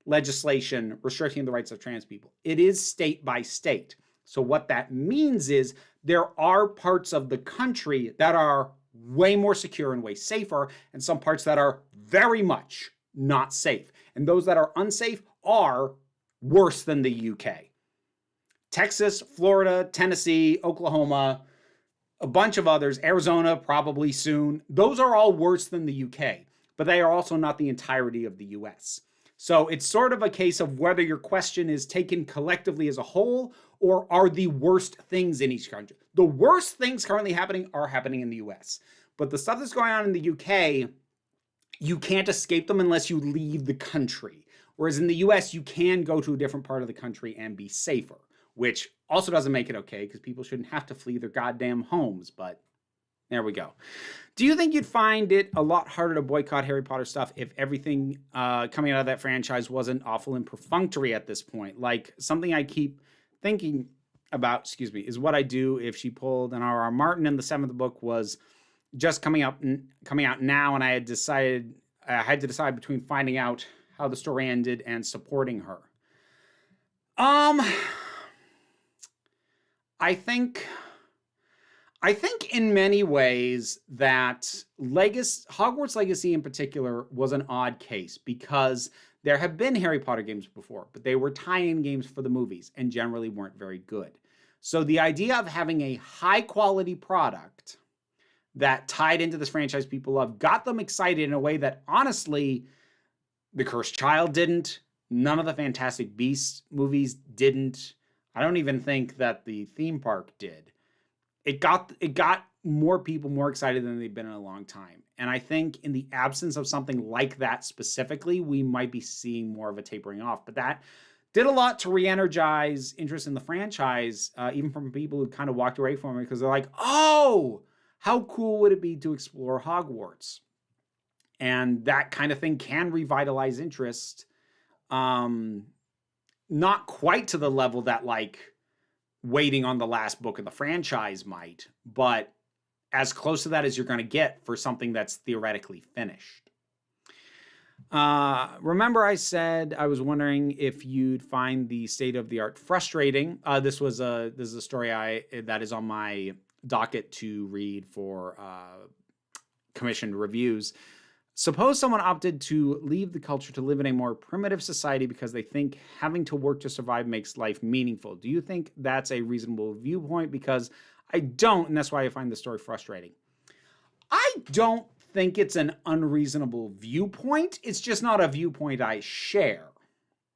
legislation restricting the rights of trans people. It is state by state. So what that means is there are parts of the country that are way more secure and way safer, and some parts that are very much not safe. And those that are unsafe are worse than the UK. Texas, Florida, Tennessee, Oklahoma, a bunch of others, Arizona probably soon. Those are all worse than the UK, but they are also not the entirety of the US. So it's sort of a case of whether your question is taken collectively as a whole or are the worst things in each country. The worst things currently happening are happening in the US. But the stuff that's going on in the UK, you can't escape them unless you leave the country. Whereas in the US, you can go to a different part of the country and be safer, which also doesn't make it okay because people shouldn't have to flee their goddamn homes, but there we go. Do you think you'd find it a lot harder to boycott Harry Potter stuff if everything coming out of that franchise wasn't awful and perfunctory at this point? Like, something I keep thinking about, is what I do if she pulled an R.R. Martin and the seventh book was just coming out now, and I had to decide between finding out how the story ended and supporting her. I think in many ways that Hogwarts Legacy in particular was an odd case because there have been Harry Potter games before, but they were tie-in games for the movies and generally weren't very good. So the idea of having a high-quality product that tied into this franchise people love got them excited in a way that, honestly, The Cursed Child didn't. None of the Fantastic Beasts movies didn't. I don't even think that the theme park did. It got more people more excited than they've been in a long time. And I think in the absence of something like that specifically, we might be seeing more of a tapering off. But that did a lot to re-energize interest in the franchise, even from people who kind of walked away from it because they're like, oh, how cool would it be to explore Hogwarts? And that kind of thing can revitalize interest. Not quite to the level that, like, waiting on the last book of the franchise might, but as close to that as you're going to get for something that's theoretically finished. Remember I said I was wondering if you'd find the state of the art frustrating. This is a story that is on my docket to read for commissioned reviews. Suppose someone opted to leave the culture to live in a more primitive society because they think having to work to survive makes life meaningful. Do you think that's a reasonable viewpoint? Because I don't, and that's why I find the story frustrating. I don't think it's an unreasonable viewpoint. It's just not a viewpoint I share.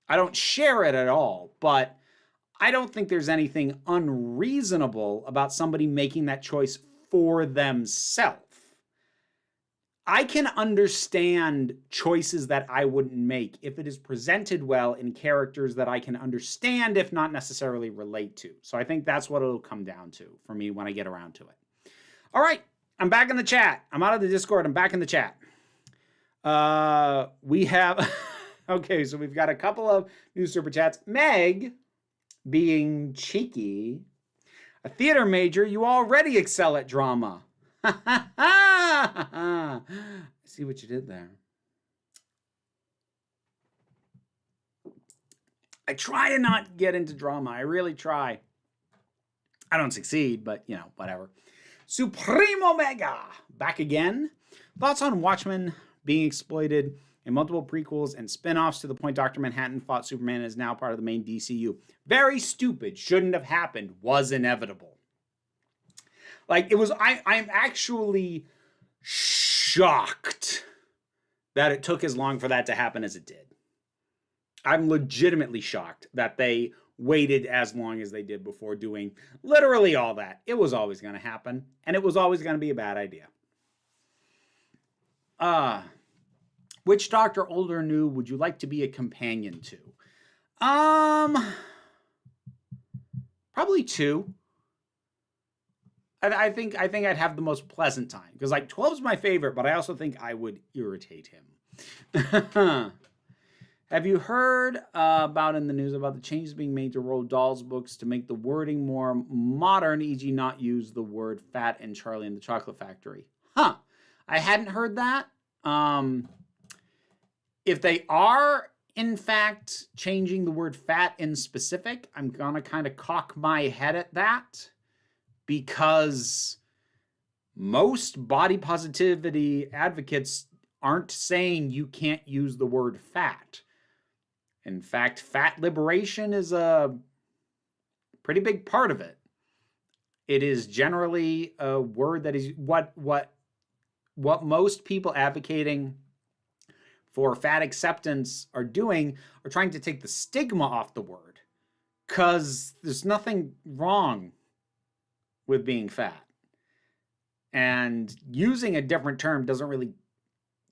I don't share it at all, but I don't think there's anything unreasonable about somebody making that choice for themselves. I can understand choices that I wouldn't make if it is presented well in characters that I can understand, if not necessarily relate to. So I think that's what it'll come down to for me when I get around to it. All right, I'm back in the chat. I'm out of the Discord. I'm back in the chat. We have, okay, so we've got a couple of new super chats. Meg, being cheeky, a theater major, you already excel at drama. I see what you did there. I try to not get into drama. I really try. I don't succeed, but, you know, whatever. Supremo Mega, back again. Thoughts on Watchmen being exploited in multiple prequels and spin-offs to the point Dr. Manhattan fought Superman and is now part of the main DCU. Very stupid. Shouldn't have happened. Was inevitable. Like, it was, I'm actually shocked that it took as long for that to happen as it did. I'm legitimately shocked that they waited as long as they did before doing literally all that. It was always going to happen, and it was always going to be a bad idea. Which Doctor, old or new, would you like to be a companion to? Probably 2. I think I'd have the most pleasant time because, like, 12's my favorite, but I also think I would irritate him. Have you heard about in the news about the changes being made to Roald Dahl's books to make the wording more modern, e.g. not use the word fat in Charlie and the Chocolate Factory? Huh. I hadn't heard that. If they are, in fact, changing the word fat in specific, I'm going to kind of cock my head at that, because most body positivity advocates aren't saying you can't use the word fat. In fact, fat liberation is a pretty big part of it. It is generally a word that is what most people advocating for fat acceptance are doing, are trying to take the stigma off the word, because there's nothing wrong with being fat. And using a different term doesn't really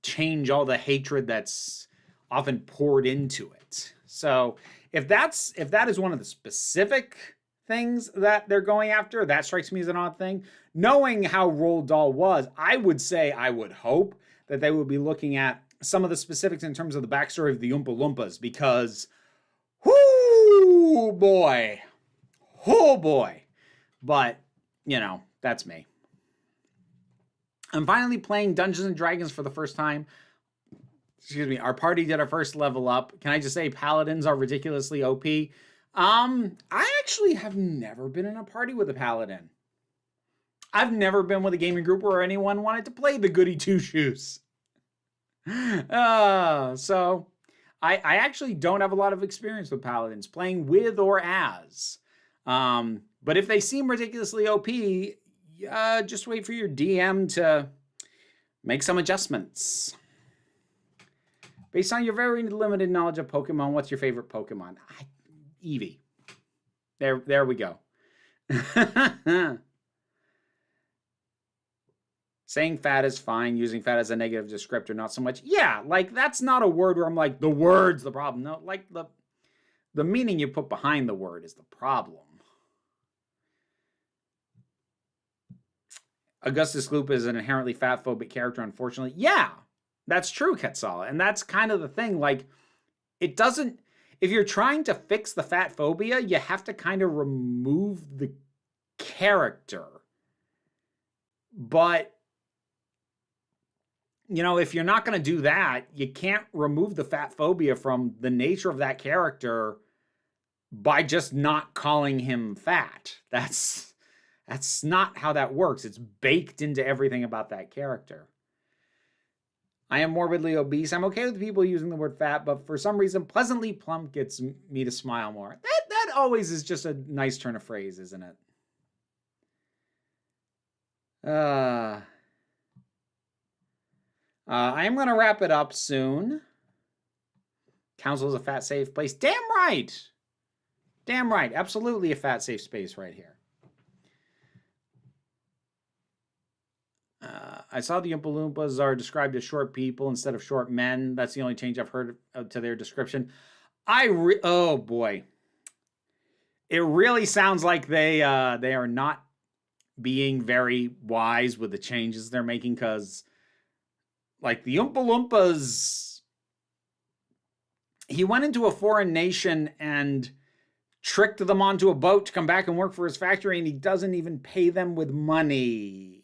change all the hatred that's often poured into it. So if that is one of the specific things that they're going after, that strikes me as an odd thing. Knowing how Roald Dahl was, I would hope that they would be looking at some of the specifics in terms of the backstory of the Oompa Loompas, because, oh boy. But, that's me. I'm finally playing Dungeons and Dragons for the first time. Excuse me, our party did our first level up. Can I just say paladins are ridiculously OP? I actually have never been in a party with a paladin. I've never been with a gaming group where anyone wanted to play the goody two-shoes. So I actually don't have a lot of experience with paladins, playing with or as. But if they seem ridiculously OP, just wait for your DM to make some adjustments. Based on your very limited knowledge of Pokemon, what's your favorite Pokemon? Eevee. There we go. Saying fat is fine, using fat as a negative descriptor, not so much. Yeah, like, that's not a word where I'm like, the word's the problem. No, like, the meaning you put behind the word is the problem. Augustus Gloop is an inherently fat-phobic character, unfortunately. Yeah, that's true, Quetzal. And that's kind of the thing. Like, it doesn't... If you're trying to fix the fat phobia, you have to kind of remove the character. But, if you're not going to do that, you can't remove the fat phobia from the nature of that character by just not calling him fat. That's not how that works. It's baked into everything about that character. I am morbidly obese. I'm okay with people using the word fat, but for some reason, pleasantly plump gets me to smile more. That always is just a nice turn of phrase, isn't it? I am going to wrap it up soon. Council is a fat, safe place. Damn right. Damn right. Absolutely a fat, safe space right here. I saw the Oompa Loompas are described as short people instead of short men. That's the only change I've heard to their description. Oh boy. It really sounds like they are not being very wise with the changes they're making, because, like, the Oompa Loompas, he went into a foreign nation and tricked them onto a boat to come back and work for his factory, and he doesn't even pay them with money.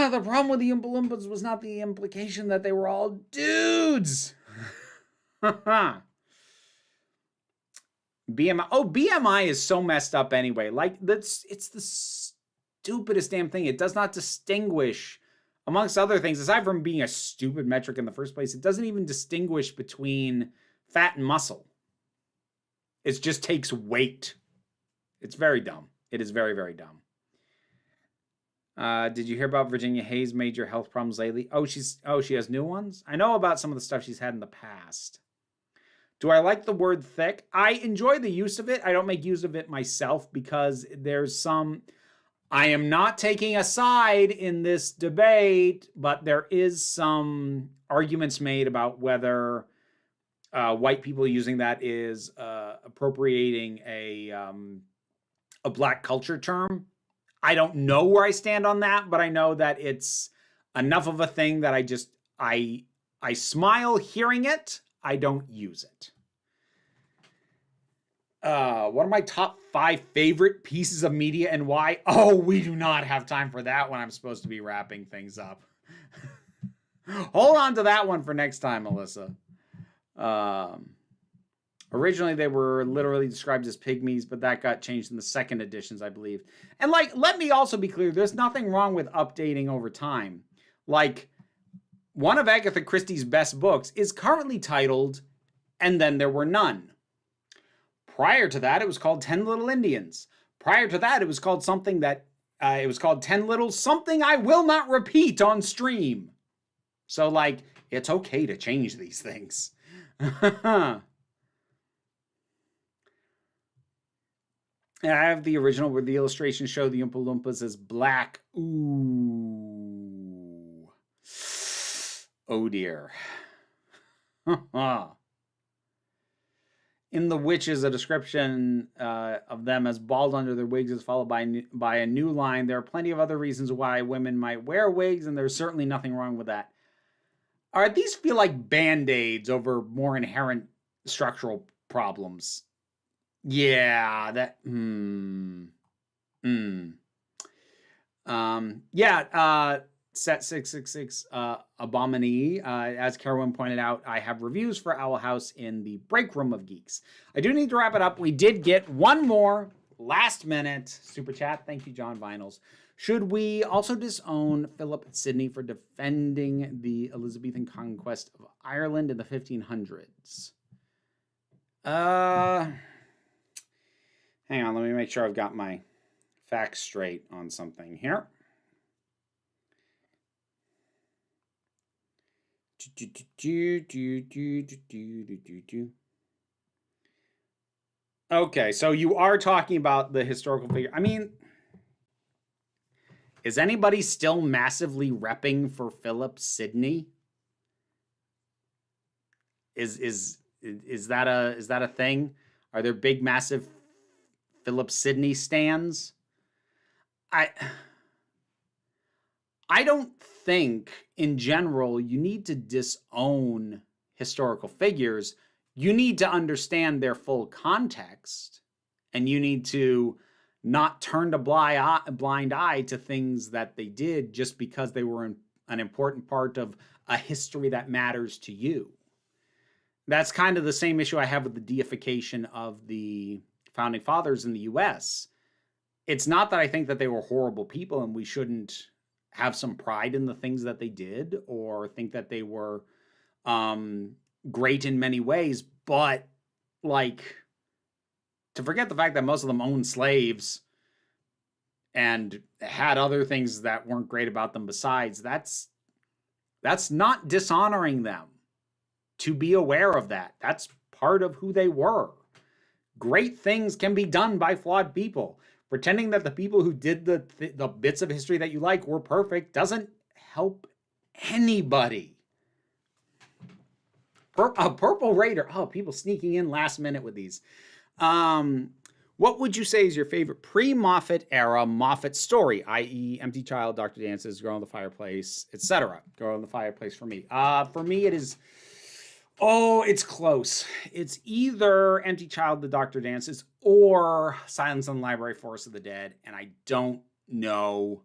The problem with the Oompa Loompas was not the implication that they were all dudes. BMI. Oh, BMI is so messed up anyway. Like, it's the stupidest damn thing. It does not distinguish, amongst other things, aside from being a stupid metric in the first place, it doesn't even distinguish between fat and muscle. It just takes weight. It's very dumb. It is very, very dumb. Did you hear about Virginia Hayes' major health problems lately? Oh, she has new ones? I know about some of the stuff she's had in the past. Do I like the word thick? I enjoy the use of it. I don't make use of it myself because there's some... I am not taking a side in this debate, but there is some arguments made about whether white people using that is appropriating a black culture term. I don't know where I stand on that, but I know that it's enough of a thing that I I smile hearing it. I don't use it. What are my top 5 favorite pieces of media and why? Oh, we do not have time for that when I'm supposed to be wrapping things up. Hold on to that one for next time, Melissa. Originally, they were literally described as pygmies, but that got changed in the second editions, I believe. And, like, let me also be clear, there's nothing wrong with updating over time. Like, one of Agatha Christie's best books is currently titled And Then There Were None. Prior to that, it was called 10 Little Indians. Prior to that, it was called something that, it was called 10 Little Something I Will Not Repeat on Stream. So, like, it's okay to change these things. I have the original where the illustrations show the Oompa Loompas as black. Ooh. Oh, dear. In The Witches, a description of them as bald under their wigs is followed by a new line. There are plenty of other reasons why women might wear wigs, and there's certainly nothing wrong with that. All right, these feel like Band-Aids over more inherent structural problems. Yeah, that... Set 666 Abominee. As Carolyn pointed out, I have reviews for Owl House in the break room of Geeks. I do need to wrap it up. We did get one more last minute super chat. Thank you, John Vinyls. Should we also disown Philip Sidney for defending the Elizabethan conquest of Ireland in the 1500s? Hang on, let me make sure I've got my facts straight on something here. Okay, so you are talking about the historical figure. I mean, is anybody still massively repping for Philip Sidney? Is that a thing? Are there big, massive Philip Sidney stands? I don't think, in general, you need to disown historical figures. You need to understand their full context, and you need to not turn a blind eye to things that they did just because they were an important part of a history that matters to you. That's kind of the same issue I have with the deification of the Founding Fathers in the U.S. It's not that I think that they were horrible people and we shouldn't have some pride in the things that they did or think that they were great in many ways, but like to forget the fact that most of them owned slaves and had other things that weren't great about them besides, that's not dishonoring them. To be aware of that. That's part of who they were. Great things can be done by flawed people. Pretending that the people who did the bits of history that you like were perfect doesn't help anybody. Purple Raider. Oh, people sneaking in last minute with these. What would you say is your favorite pre-Moffat era Moffat story, i.e. Empty Child, Dr. Dances, Girl in the Fireplace, etc.? Girl in the Fireplace for me. For me, it is... Oh, it's close. It's either Empty Child, The Doctor Dances, or Silence on the Library, Forest of the Dead, and I don't know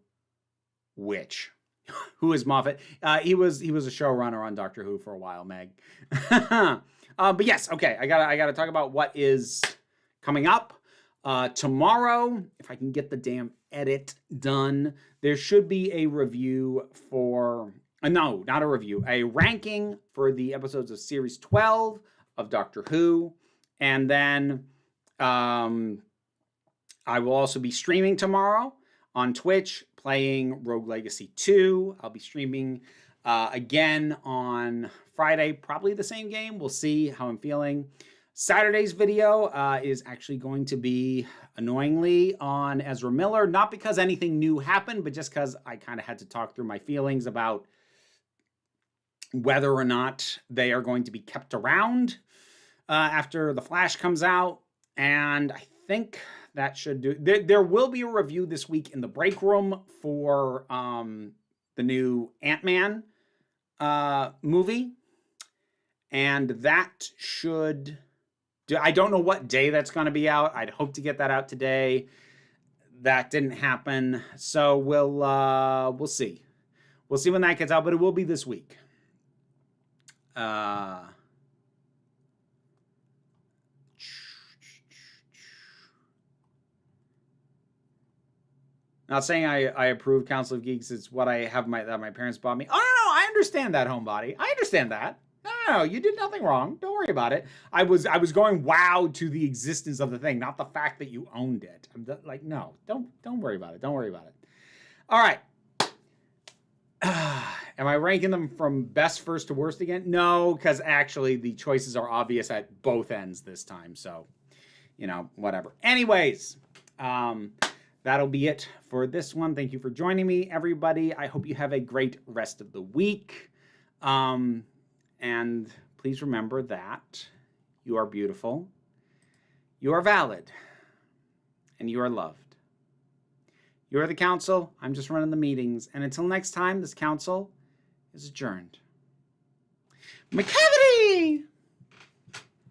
which. Who is Moffat? He was a showrunner on Doctor Who for a while, Meg. But yes, okay. I gotta talk about what is coming up tomorrow. If I can get the damn edit done, there should be a review for. No, not a review. A ranking for the episodes of Series 12 of Doctor Who. And then I will also be streaming tomorrow on Twitch, playing Rogue Legacy 2. I'll be streaming again on Friday, probably the same game. We'll see how I'm feeling. Saturday's video is actually going to be, annoyingly, on Ezra Miller. Not because anything new happened, but just because I kind of had to talk through my feelings about whether or not they are going to be kept around after The Flash comes out. And I think that should do... There will be a review this week in the break room for the new Ant-Man movie. And that should... I don't know what day that's going to be out. I'd hope to get that out today. That didn't happen. So we'll see. We'll see when that gets out, but it will be this week. Not saying I approve Council of Geeks. It's what I have that my parents bought me. Oh, no, I understand that, homebody. I understand that. No, you did nothing wrong. Don't worry about it. I was going wow to the existence of the thing, not the fact that you owned it. I'm like, no, don't worry about it. Don't worry about it. All right. Am I ranking them from best first to worst again? No, because actually the choices are obvious at both ends this time. So, whatever. Anyways, that'll be it for this one. Thank you for joining me, everybody. I hope you have a great rest of the week. And please remember that you are beautiful, you are valid, and you are loved. You are the council. I'm just running the meetings. And until next time, this council is adjourned. McCavity!